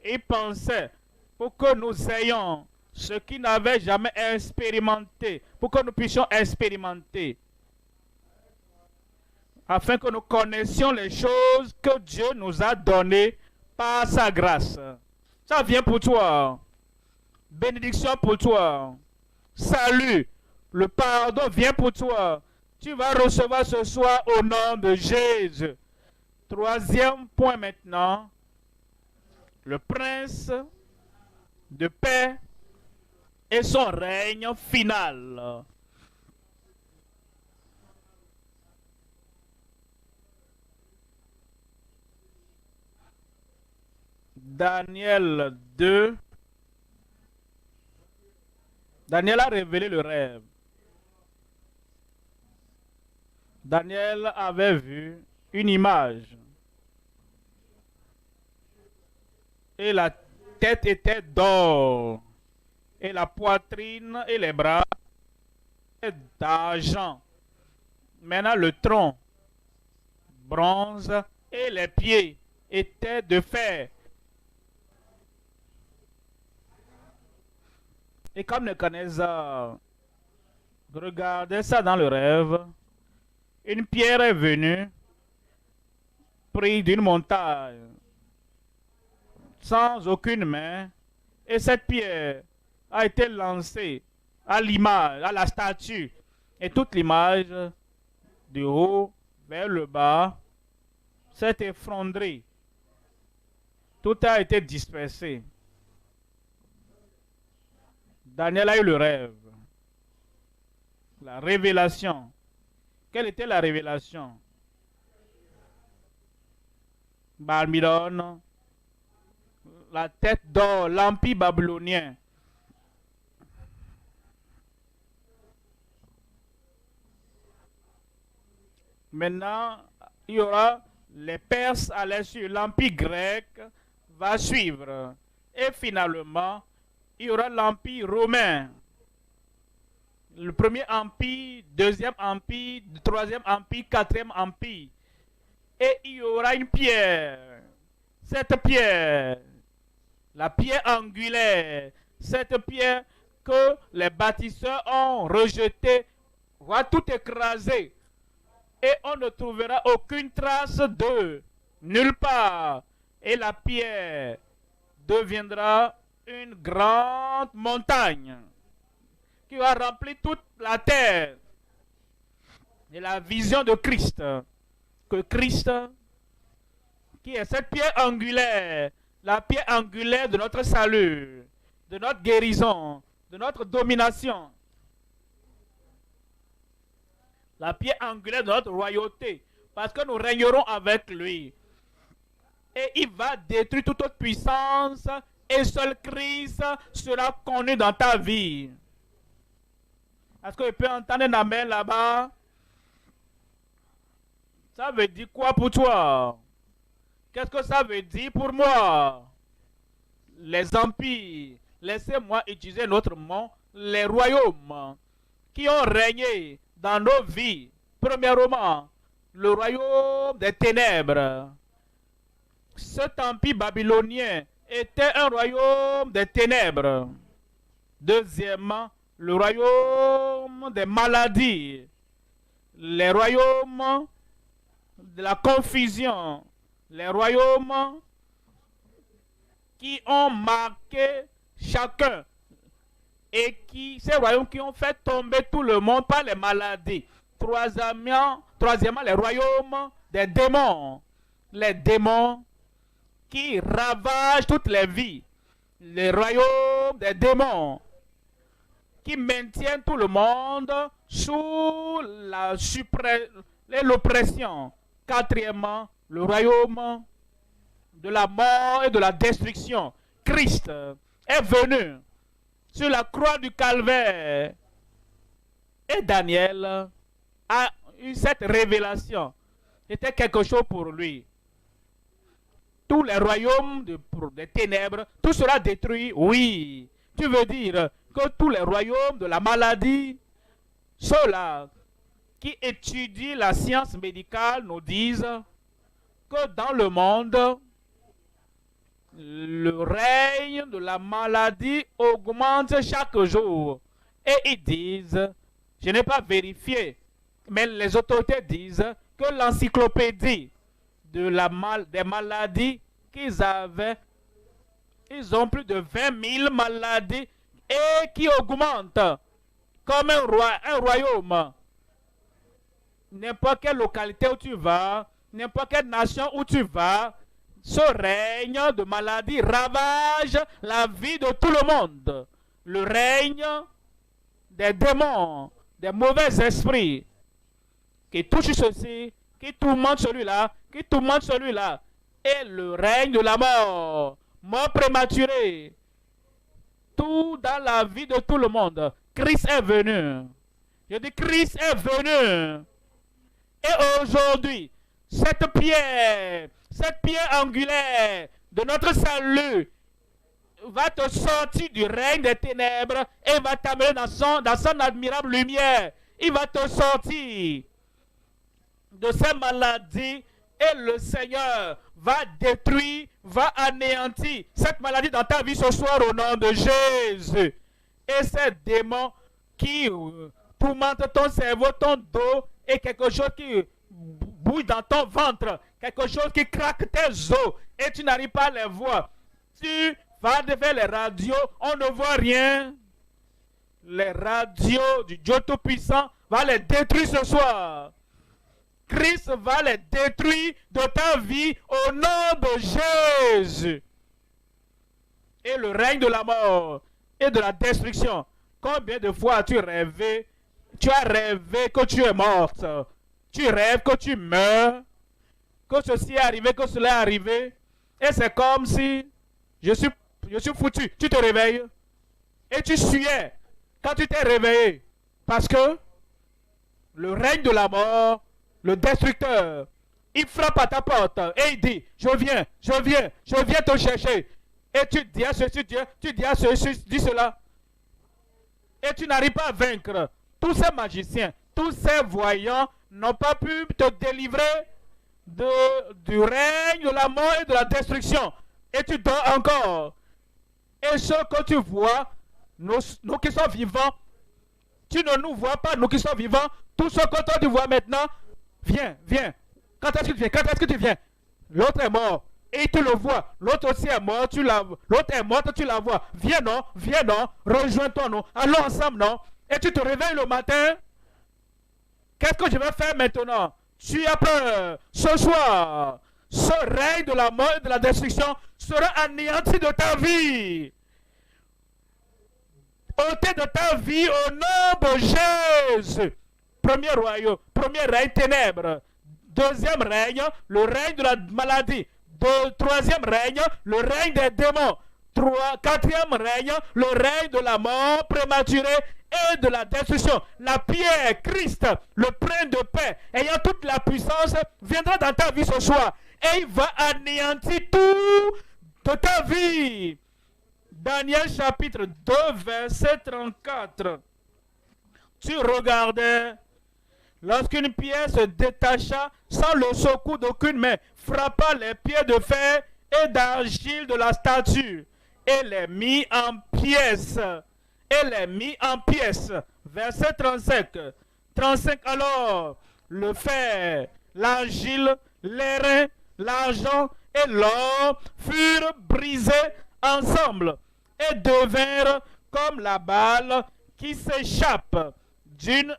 Ils pensaient pour que nous ayons ce qu'ils n'avaient jamais expérimenté, pour que nous puissions expérimenter, afin que nous connaissions les choses que Dieu nous a données par sa grâce. Ça vient pour toi. Bénédiction pour toi. Salut. Le pardon vient pour toi. Tu vas recevoir ce soir au nom de Jésus. Troisième point maintenant. Le prince de paix et son règne final. Daniel 2. Daniel a révélé le rêve. Daniel avait vu une image. Et la tête était d'or. Et la poitrine et les bras étaient d'argent. Maintenant, le tronc, bronze, et les pieds étaient de fer. Et comme Nebuchadnezzar regardait ça dans le rêve, une pierre est venue, prise d'une montagne, sans aucune main, et cette pierre a été lancée à l'image, à la statue, et toute l'image du haut vers le bas s'est effondrée. Tout a été dispersé. Daniel a eu le rêve, la révélation. Quelle était la révélation? Babylone, la tête d'or, l'empire babylonien. Maintenant, il y aura les Perses à la suite, l'empire grec va suivre. Et finalement, il y aura l'empire romain. Le premier empire, deuxième empire, troisième empire, quatrième empire. Et il y aura une pierre. Cette pierre, la pierre angulaire, cette pierre que les bâtisseurs ont rejetée, va tout écraser. Et on ne trouvera aucune trace d'eux, nulle part. Et la pierre deviendra une grande montagne qui va remplir toute la terre. Et la vision de Christ, que Christ, qui est cette pierre angulaire, la pierre angulaire de notre salut, de notre guérison, de notre domination, la pierre angulaire de notre royauté, parce que nous régnerons avec lui. Et il va détruire toute autre puissance, et seul Christ sera connu dans ta vie. Est-ce que je peux entendre un amen là-bas? Ça veut dire quoi pour toi? Qu'est-ce que ça veut dire pour moi? Les empires, laissez-moi utiliser notre mot, les royaumes qui ont régné dans nos vies. Premièrement, le royaume des ténèbres. Cet empire babylonien était un royaume des ténèbres. Deuxièmement, le royaume des maladies. Les royaumes de la confusion. Les royaumes qui ont marqué chacun. Et ces royaumes qui ont fait tomber tout le monde par les maladies. Troisièmement, les royaumes des démons. Les démons qui ravagent toutes les vies. Les royaumes des démons qui maintiennent tout le monde sous l'oppression. Quatrièmement, le royaume de la mort et de la destruction. Christ est venu sur la croix du calvaire. Et Daniel a eu cette révélation. C'était quelque chose pour lui. Tous les royaumes des ténèbres, tout sera détruit. Oui. Tu veux dire que tous les royaumes de la maladie, ceux-là qui étudient la science médicale nous disent que dans le monde, le règne de la maladie augmente chaque jour. Et ils disent, je n'ai pas vérifié, mais les autorités disent que l'encyclopédie des maladies qu'ils avaient, ils ont plus de 20 000 maladies et qui augmentent comme un royaume. N'importe quelle localité où tu vas, n'importe quelle nation où tu vas, ce règne de maladie ravage la vie de tout le monde. Le règne des démons, des mauvais esprits qui touchent ceci, qui tourmentent celui-là, qui tourmentent celui-là. Et le règne de la mort, mort prématurée. Tout dans la vie de tout le monde. Christ est venu. Je dis Christ est venu. Et aujourd'hui, cette pierre angulaire de notre salut va te sortir du règne des ténèbres et va t'amener dans son admirable lumière. Il va te sortir de ces maladies et le Seigneur va détruire, va anéantir cette maladie dans ta vie ce soir au nom de Jésus. Et ces démons qui tourmentent ton cerveau, ton dos et quelque chose qui bouille dans ton ventre, quelque chose qui craque tes os et tu n'arrives pas à les voir. Tu vas vers les radios, on ne voit rien. Les radios du Dieu Tout-Puissant va les détruire ce soir. Christ va les détruire de ta vie au nom de Jésus. Et le règne de la mort et de la destruction. Combien de fois as-tu rêvé? Tu as rêvé que tu es morte. Tu rêves que tu meurs. Que ceci est arrivé, que cela est arrivé. Et c'est comme si je suis foutu. Tu te réveilles. Et tu suais quand tu t'es réveillé. Parce que le règne de la mort, le destructeur, il frappe à ta porte et il dit, je viens te chercher. Et tu dis à ceci, tu dis à ceci, dis cela. Et tu n'arrives pas à vaincre. Tous ces magiciens, tous ces voyants n'ont pas pu te délivrer du règne de la mort et de la destruction. Et tu dors encore. Et ce que tu vois, nous qui sommes vivants, tu ne nous vois pas, nous qui sommes vivants, tout ce que toi tu vois maintenant, viens. Quand est-ce que tu viens? L'autre est mort. Et tu le vois. L'autre aussi est mort, l'autre est morte, tu la vois. Viens non, rejoins-toi non. Allons ensemble non. Et tu te réveilles le matin. Qu'est-ce que je vais faire maintenant? Tu as peur. Ce soir, ce règne de la mort et de la destruction sera anéanti de ta vie. Ôté de ta vie au nom de Jésus. Premier royaume, premier règne, ténèbres. Deuxième règne, le règne de la maladie. Troisième règne, le règne des démons. Quatrième règne, le règne de la mort prématurée et de la destruction. La pierre, Christ, le prince de paix, ayant toute la puissance, viendra dans ta vie ce soir. Et il va anéantir tout de ta vie. Daniel chapitre 2, verset 34. Tu regardais lorsqu'une pierre se détacha sans le secours d'aucune main, frappa les pieds de fer et d'argile de la statue et les mit en pièces. Verset 35. 35. Alors, le fer, l'argile, l'airain, l'argent et l'or furent brisés ensemble et devinrent comme la balle qui s'échappe d'une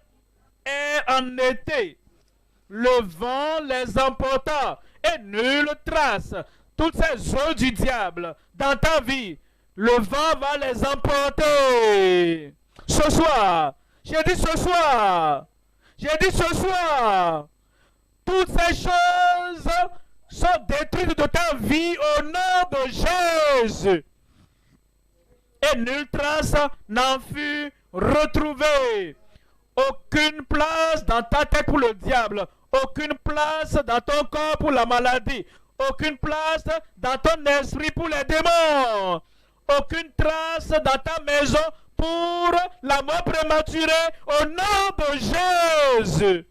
aire en été. Le vent les emporta et nulle trace. Toutes ces œuvres du diable dans ta vie, le vent va les emporter. Ce soir, j'ai dit ce soir, toutes ces choses sont détruites de ta vie au nom de Jésus. Et nulle trace n'en fut retrouvée. Aucune place dans ta tête pour le diable. Aucune place dans ton corps pour la maladie. Aucune place dans ton esprit pour les démons. Aucune trace dans ta maison pour la mort prématurée au nom de Jésus.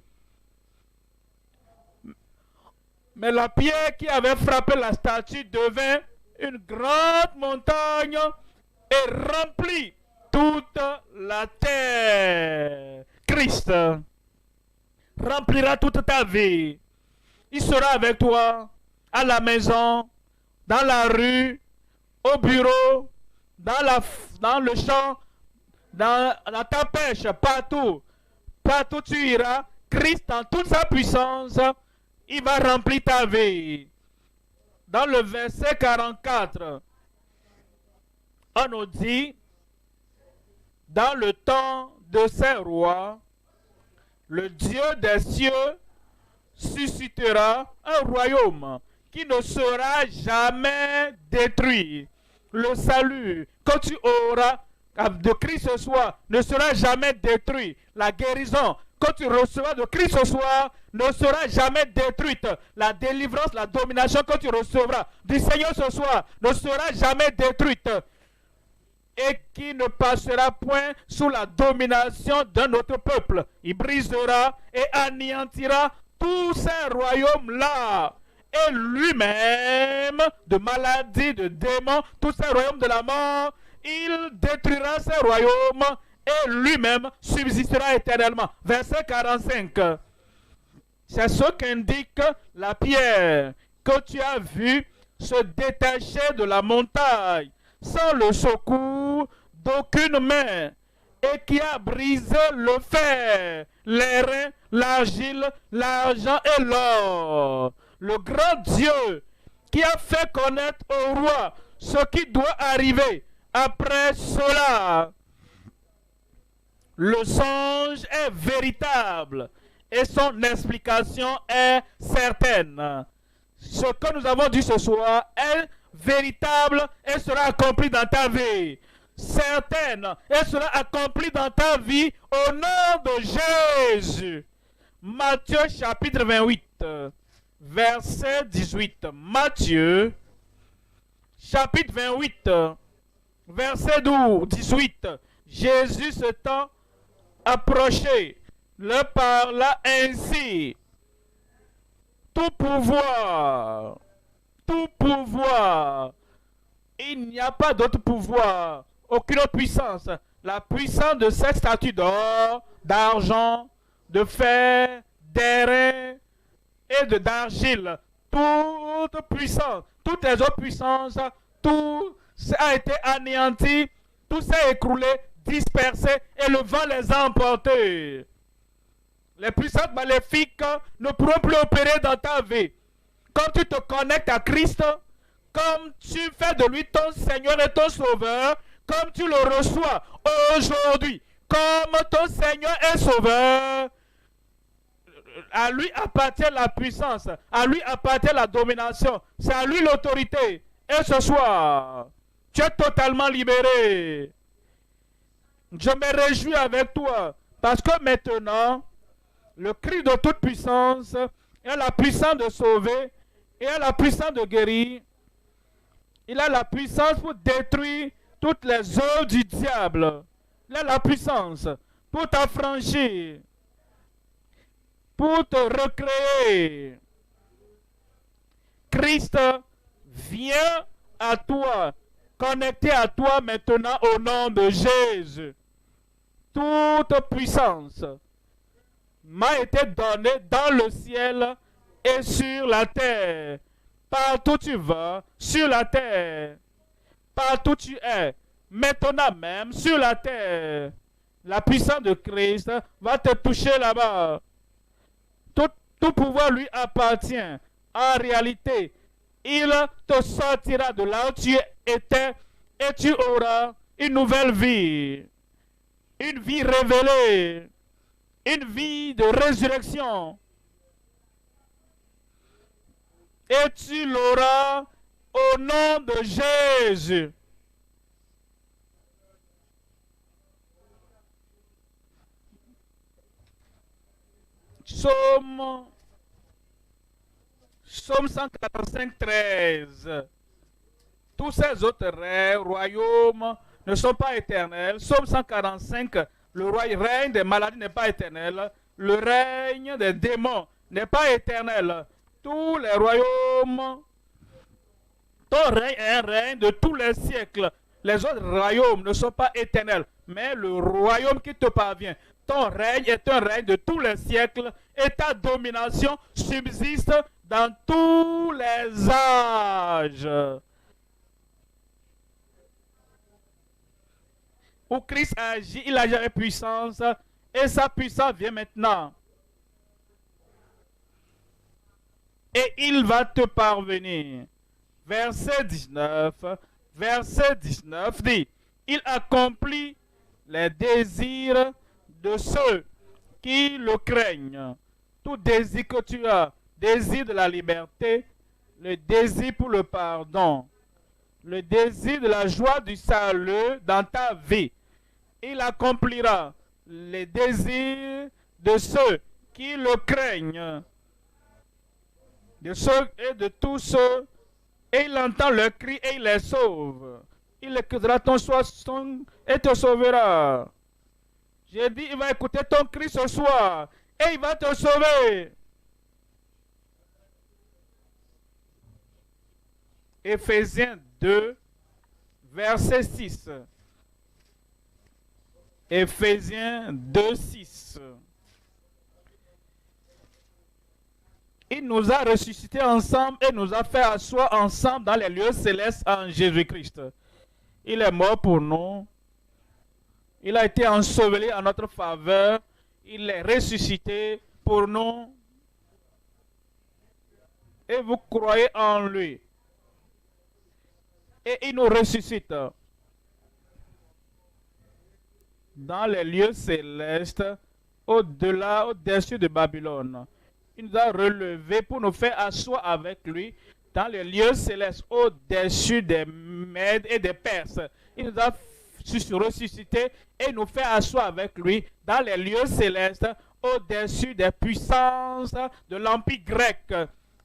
Mais la pierre qui avait frappé la statue devint une grande montagne et remplit toute la terre. Christ remplira toute ta vie. Il sera avec toi à la maison, dans la rue, au bureau, dans le champ, dans ta pêche, partout. Partout tu iras. Christ en toute sa puissance, il va remplir ta vie. Dans le verset 44, on nous dit, dans le temps de ces rois, le Dieu des cieux suscitera un royaume qui ne sera jamais détruit. Le salut que tu auras de Christ ce soir ne sera jamais détruit. La guérison que tu recevras de Christ ce soir ne sera jamais détruite. La délivrance, la domination que tu recevras du Seigneur ce soir ne sera jamais détruite. Et qui ne passera point sous la domination d'un autre peuple. Il brisera et anéantira tous ces royaumes-là. Et lui-même, de maladie, de démons, tous ces royaumes de la mort, il détruira ces royaumes et lui-même subsistera éternellement. Verset 45. C'est ce qu'indique la pierre que tu as vue se détacher de la montagne sans le secours d'aucune main et qui a brisé le fer, l'airain, l'argile, l'argent et l'or. Le grand Dieu qui a fait connaître au roi ce qui doit arriver après cela. Le songe est véritable et son explication est certaine. Ce que nous avons dit ce soir est véritable et sera accompli dans ta vie. Certaine et sera accompli dans ta vie au nom de Jésus. Matthieu chapitre 28, verset 18. Matthieu chapitre 28, verset 18. Jésus s'étant approché, le parla ainsi. Tout pouvoir, il n'y a pas d'autre pouvoir, aucune autre puissance. La puissance de cette statue d'or, d'argent, de fer, d'airain et d'argile, toute puissance, toutes les autres puissances, tout a été anéanti, tout s'est écroulé, dispersé et le vent les a emportés. Les puissances maléfiques ne pourront plus opérer dans ta vie. Quand tu te connectes à Christ, comme tu fais de lui ton Seigneur et ton Sauveur, comme tu le reçois aujourd'hui, comme ton Seigneur et Sauveur, à lui appartient la puissance, à lui appartient la domination, c'est à lui l'autorité. Et ce soir, tu es totalement libéré. Je me réjouis avec toi, parce que maintenant, le cri de toute puissance est la puissance de sauver, et la puissance de guérir. Il a la puissance pour détruire toutes les œuvres du diable. Il a la puissance pour t'affranchir, pour te recréer. Christ vient à toi, connecté à toi maintenant au nom de Jésus. Toute puissance m'a été donnée dans le ciel et sur la terre. Partout tu vas, sur la terre. Partout tu es, maintenant même, sur la terre. La puissance de Christ va te toucher là-bas. Tout pouvoir lui appartient. En réalité, il te sortira de là où tu étais et tu auras une nouvelle vie. Une vie révélée. Une vie de résurrection. Et tu l'auras au nom de Jésus. Psaume 145, 13. Tous ces autres royaumes ne sont pas éternels. Psaume 145, le règne des maladies n'est pas éternel. Le règne des démons n'est pas éternel. Tous les royaumes, ton règne est un règne de tous les siècles. Les autres royaumes ne sont pas éternels, mais le royaume qui te parvient, ton règne est un règne de tous les siècles et ta domination subsiste dans tous les âges. Où Christ agit, il agit avec puissance et sa puissance vient maintenant. Et il va te parvenir. Verset 19 dit, il accomplit les désirs de ceux qui le craignent. Tout désir que tu as, désir de la liberté, le désir pour le pardon, le désir de la joie du salut dans ta vie. Il accomplira les désirs de ceux qui le craignent, de ceux et de tous ceux, et il entend leur cri et il les sauve. Il écoutera ton son et te sauvera. J'ai dit, il va écouter ton cri ce soir et il va te sauver. Éphésiens 2, verset 6. Éphésiens 2, 6. Il nous a ressuscités ensemble et nous a fait asseoir ensemble dans les lieux célestes en Jésus-Christ. Il est mort pour nous. Il a été enseveli en notre faveur. Il est ressuscité pour nous. Et vous croyez en lui. Et il nous ressuscite dans les lieux célestes, au-delà, au-dessus de Babylone. Il nous a relevés pour nous faire asseoir avec lui dans les lieux célestes, au-dessus des Mèdes et des Perses. Il nous a ressuscités et nous fait asseoir avec lui dans les lieux célestes, au-dessus des puissances de l'Empire grec.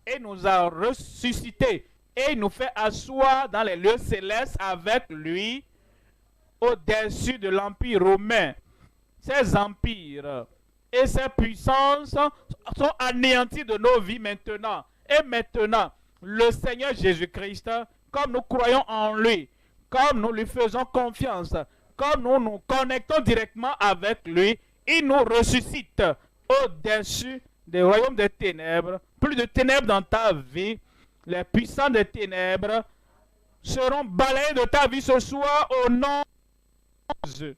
Et nous a ressuscités et nous fait asseoir dans les lieux célestes avec lui, au-dessus de l'Empire romain. Ces empires et ces puissances sont anéantis de nos vies maintenant. Et maintenant, le Seigneur Jésus-Christ, comme nous croyons en lui, comme nous lui faisons confiance, comme nous nous connectons directement avec lui, il nous ressuscite au-dessus des royaumes des ténèbres. Plus de ténèbres dans ta vie. Les puissants des ténèbres seront balayés de ta vie ce soir au nom de Jésus.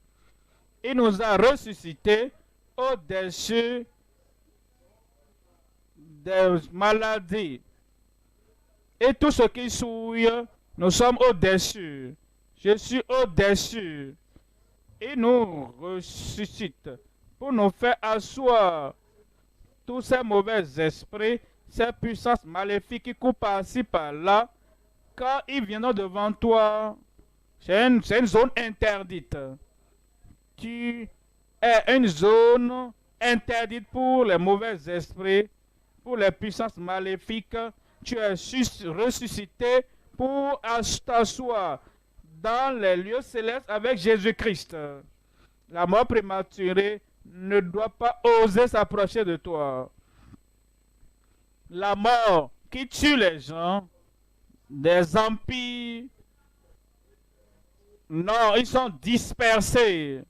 Il nous a ressuscités au-dessus des maladies. Et tout ce qui souille, nous sommes au-dessus. Je suis au-dessus. Il nous ressuscite pour nous faire asseoir tous ces mauvais esprits, ces puissances maléfiques qui courent par-ci, par-là. Quand ils viennent devant toi, c'est une zone interdite. Tu es une zone interdite pour les mauvais esprits, pour les puissances maléfiques. Tu es ressuscité pour t'asseoir dans les lieux célestes avec Jésus-Christ. La mort prématurée ne doit pas oser s'approcher de toi. La mort qui tue les gens, des empires, non, ils sont dispersés,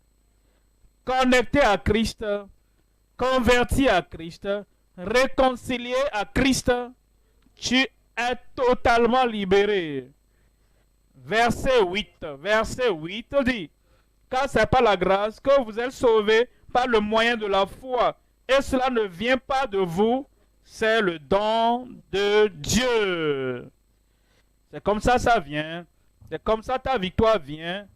connectés à Christ, convertis à Christ, réconciliés à Christ. Tu es totalement libéré. Verset 8 dit, car c'est par la grâce que vous êtes sauvés par le moyen de la foi. Et cela ne vient pas de vous, c'est le don de Dieu. C'est comme ça vient. C'est comme ça ta victoire vient.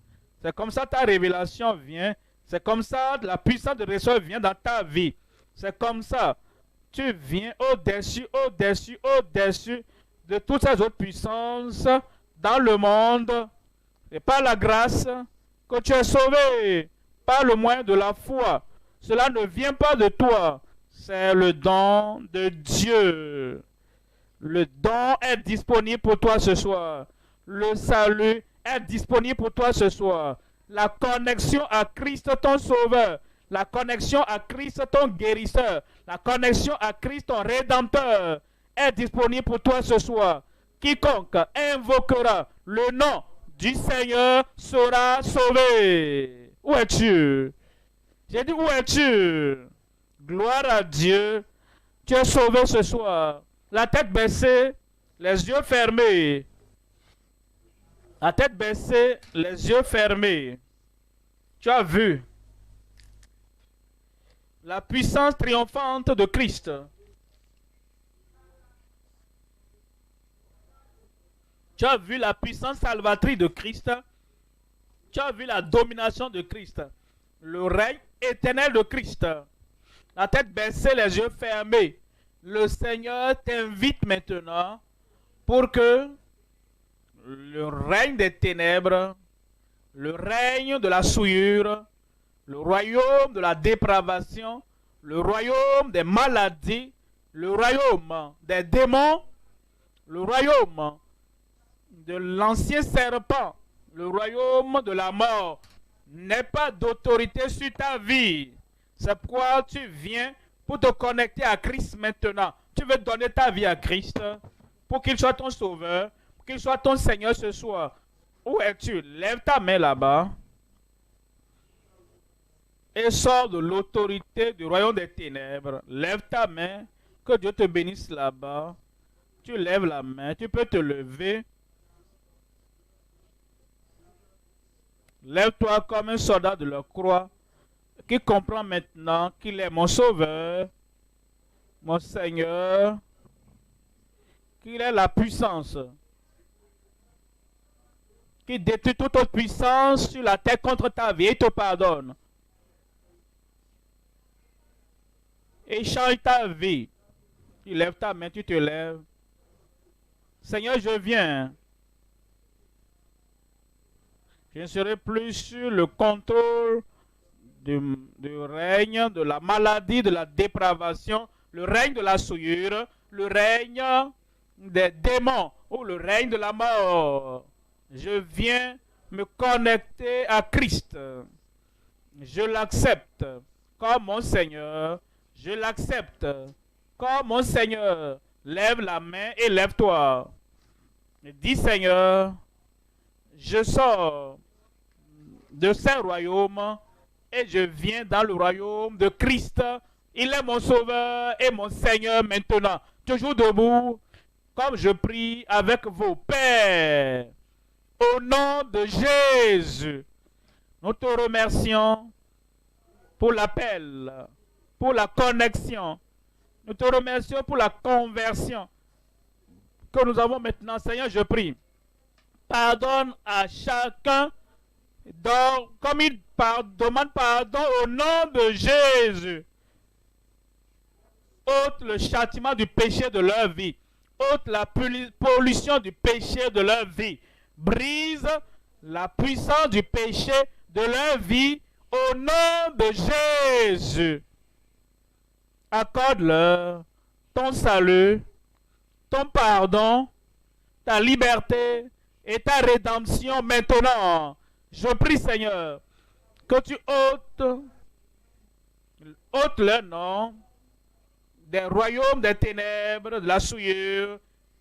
C'est comme ça ta révélation vient. C'est comme ça la puissance de recevoir vient dans ta vie. C'est comme ça. Tu viens au-dessus de toutes ces autres puissances dans le monde. Et par la grâce que tu es sauvé, par le moyen de la foi. Cela ne vient pas de toi. C'est le don de Dieu. Le don est disponible pour toi ce soir. Le salut est disponible pour toi ce soir. La connexion à Christ ton sauveur. La connexion à Christ ton guérisseur. La connexion à Christ ton rédempteur est disponible pour toi ce soir. Quiconque invoquera le nom du Seigneur sera sauvé. Où es-tu? J'ai dit, où es-tu? Gloire à Dieu. Tu es sauvé ce soir. La tête baissée, les yeux fermés. La tête baissée, les yeux fermés. Tu as vu la puissance triomphante de Christ. Tu as vu la puissance salvatrice de Christ. Tu as vu la domination de Christ. Le règne éternel de Christ. La tête baissée, les yeux fermés. Le Seigneur t'invite maintenant pour que le règne des ténèbres, le règne de la souillure, le royaume de la dépravation, le royaume des maladies, le royaume des démons, le royaume de l'ancien serpent, le royaume de la mort n'est pas d'autorité sur ta vie. C'est pourquoi tu viens pour te connecter à Christ maintenant. Tu veux donner ta vie à Christ pour qu'il soit ton sauveur, pour qu'il soit ton Seigneur ce soir. Où es-tu? Lève ta main là-bas et sors de l'autorité du royaume des ténèbres. Lève ta main, que Dieu te bénisse là-bas. Tu lèves la main, tu peux te lever. Lève-toi comme un soldat de la croix qui comprend maintenant qu'il est mon sauveur, mon Seigneur, qu'il est la puissance, qui détruit toute autre puissance sur la terre contre ta vie et te pardonne. Et change ta vie. Tu lèves ta main, tu te lèves. Seigneur, je viens. Je ne serai plus sur le contrôle du règne de la maladie, de la dépravation, le règne de la souillure, le règne des démons ou le règne de la mort. Je viens me connecter à Christ. Je l'accepte comme mon Seigneur. Je l'accepte comme mon Seigneur. Lève la main et lève-toi. Dis Seigneur, je sors de ce royaume et je viens dans le royaume de Christ. Il est mon sauveur et mon Seigneur maintenant. Toujours debout, comme je prie avec vos pères. Au nom de Jésus, nous te remercions pour l'appel, pour la connexion. Nous te remercions pour la conversion que nous avons maintenant. Seigneur, je prie. Pardonne à chacun comme il demande pardon au nom de Jésus. Ôte le châtiment du péché de leur vie. Ôte la pollution du péché de leur vie. Brise la puissance du péché de leur vie au nom de Jésus. Accorde-leur ton salut, ton pardon, ta liberté et ta rédemption maintenant. Je prie, Seigneur, que tu ôtes leur nom des royaumes des ténèbres, de la souillure,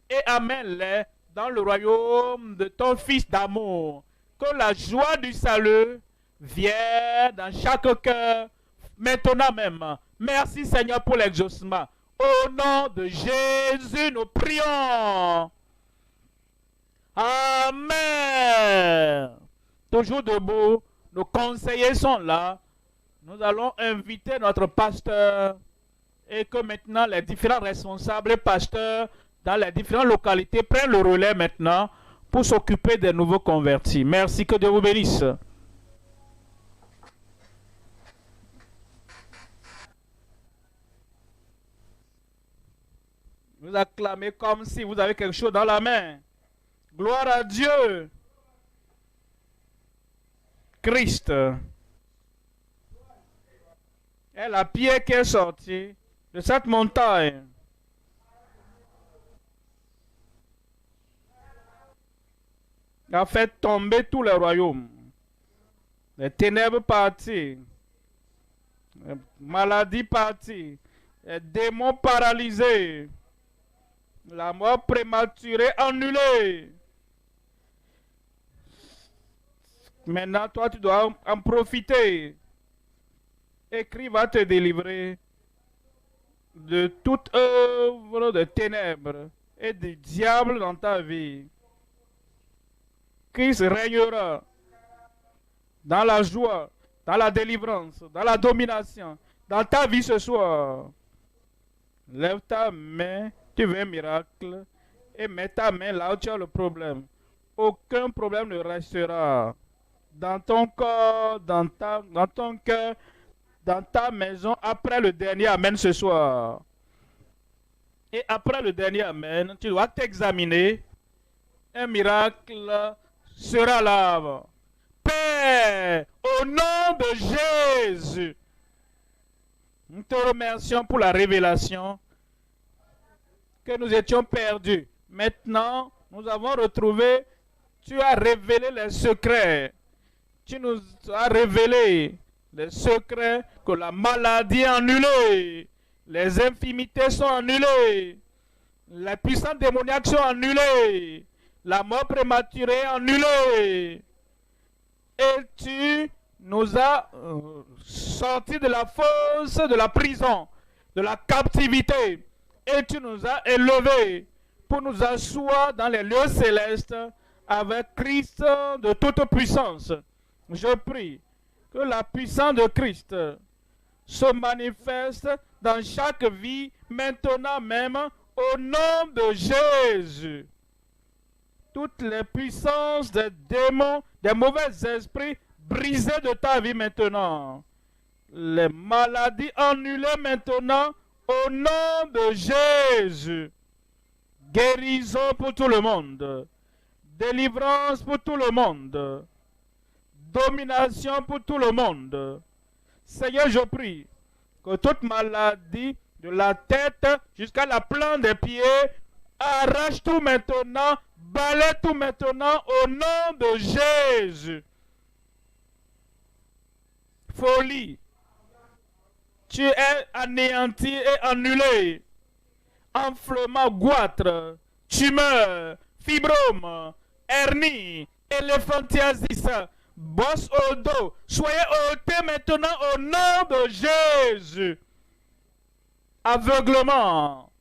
et amène-les dans le royaume de ton Fils d'amour. Que la joie du salut vienne dans chaque cœur, maintenant même. Merci Seigneur pour l'exaucement. Au nom de Jésus, nous prions. Amen. Toujours debout, nos conseillers sont là. Nous allons inviter notre pasteur et que maintenant les différents responsables et pasteurs dans les différentes localités prennent le relais maintenant pour s'occuper des nouveaux convertis. Merci, que Dieu vous bénisse. Vous acclamez comme si vous avez quelque chose dans la main. Gloire à Dieu. Christ est la pierre qui est sortie de cette montagne. A fait tomber tous les royaumes. Les ténèbres parties. Les maladies parties. Les démons paralysés. La mort prématurée annulée. Maintenant, toi, tu dois en profiter. Écrit va te délivrer de toute œuvre de ténèbres et du diable dans ta vie. Christ régnera dans la joie, dans la délivrance, dans la domination, dans ta vie ce soir. Lève ta main, tu veux un miracle, et mets ta main là où tu as le problème. Aucun problème ne restera dans ton corps, dans ton cœur, dans ta maison, après le dernier Amen ce soir. Et après le dernier Amen, tu dois t'examiner. Un miracle sera là. Père, au nom de Jésus, Nous te remercions pour la révélation que nous étions perdus. Maintenant, nous avons retrouvé, tu as révélé les secrets. Tu nous as révélé les secrets que la maladie est annulée, les infimités sont annulées, les puissances démoniaques sont annulées, la mort prématurée est annulée. Et tu nous as sortis de la fosse, de la prison, de la captivité. Et tu nous as élevés pour nous asseoir dans les lieux célestes avec Christ de toute puissance. Je prie que la puissance de Christ se manifeste dans chaque vie, maintenant même, au nom de Jésus. Toutes les puissances des démons, des mauvais esprits, brisées de ta vie maintenant. Les maladies annulées maintenant, au nom de Jésus. Guérison pour tout le monde. Délivrance pour tout le monde. Domination pour tout le monde. Seigneur, je prie que toute maladie, de la tête jusqu'à la plante des pieds, arrache tout maintenant, balaie tout maintenant au nom de Jésus. Folie, tu es anéanti et annulé. Enflement, goitre, tumeur, fibrome, hernie, éléphantiasis, bosse au dos, soyez ôtés maintenant au nom de Jésus. Aveuglement,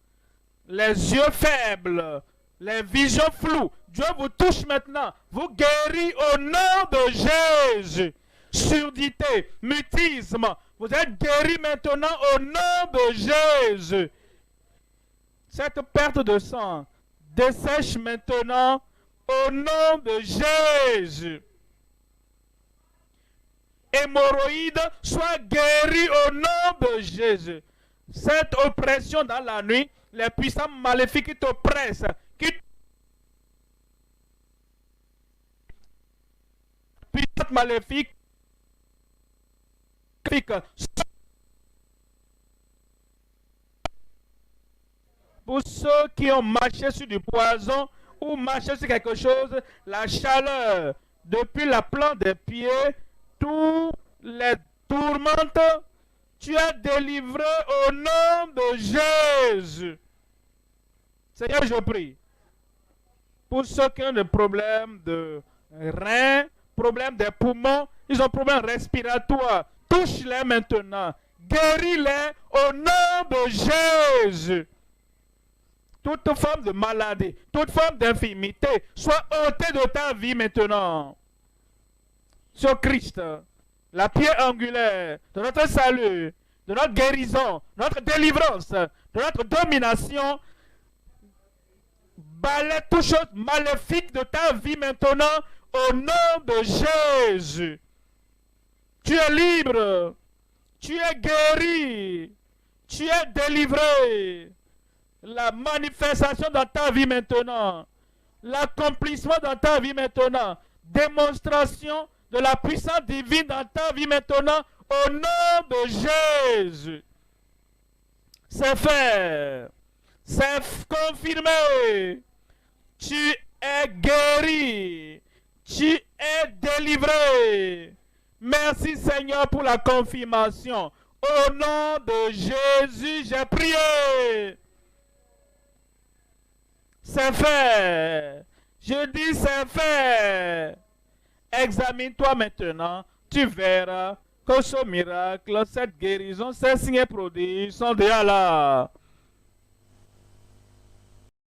les yeux faibles, les visions floues, Dieu vous touche maintenant, vous guérit au nom de Jésus. Surdité, mutisme, vous êtes guéris maintenant au nom de Jésus. Cette perte de sang dessèche maintenant au nom de Jésus. Hémorroïdes, soient guéris au nom de Jésus. Cette oppression dans la nuit, les puissants maléfiques qui t'oppressent, qui puissants maléfiques, pour ceux qui ont marché sur du poison ou marché sur quelque chose, la chaleur depuis la plante des pieds, tous les tourmentes, tu as délivré au nom de Jésus. Seigneur, je prie pour ceux qui ont des problèmes de reins, problèmes des poumons, ils ont des problèmes respiratoires, touche-les maintenant, guéris-les au nom de Jésus. Toute forme de maladie, toute forme d'infirmité, soit ôtée de ta vie maintenant. Sur Christ, la pierre angulaire de notre salut, de notre guérison, de notre délivrance, de notre domination, balaie toute chose maléfique de ta vie maintenant au nom de Jésus. Tu es libre, tu es guéri, tu es délivré. La manifestation dans ta vie maintenant, l'accomplissement dans ta vie maintenant, démonstration de la puissance divine dans ta vie maintenant, au nom de Jésus. C'est fait, c'est confirmé. Tu es guéri, tu es délivré. Merci Seigneur pour la confirmation. Au nom de Jésus, j'ai prié. C'est fait. Je dis c'est fait. Examine-toi maintenant. Tu verras que ce miracle, cette guérison, ces signes et prodiges sont déjà là.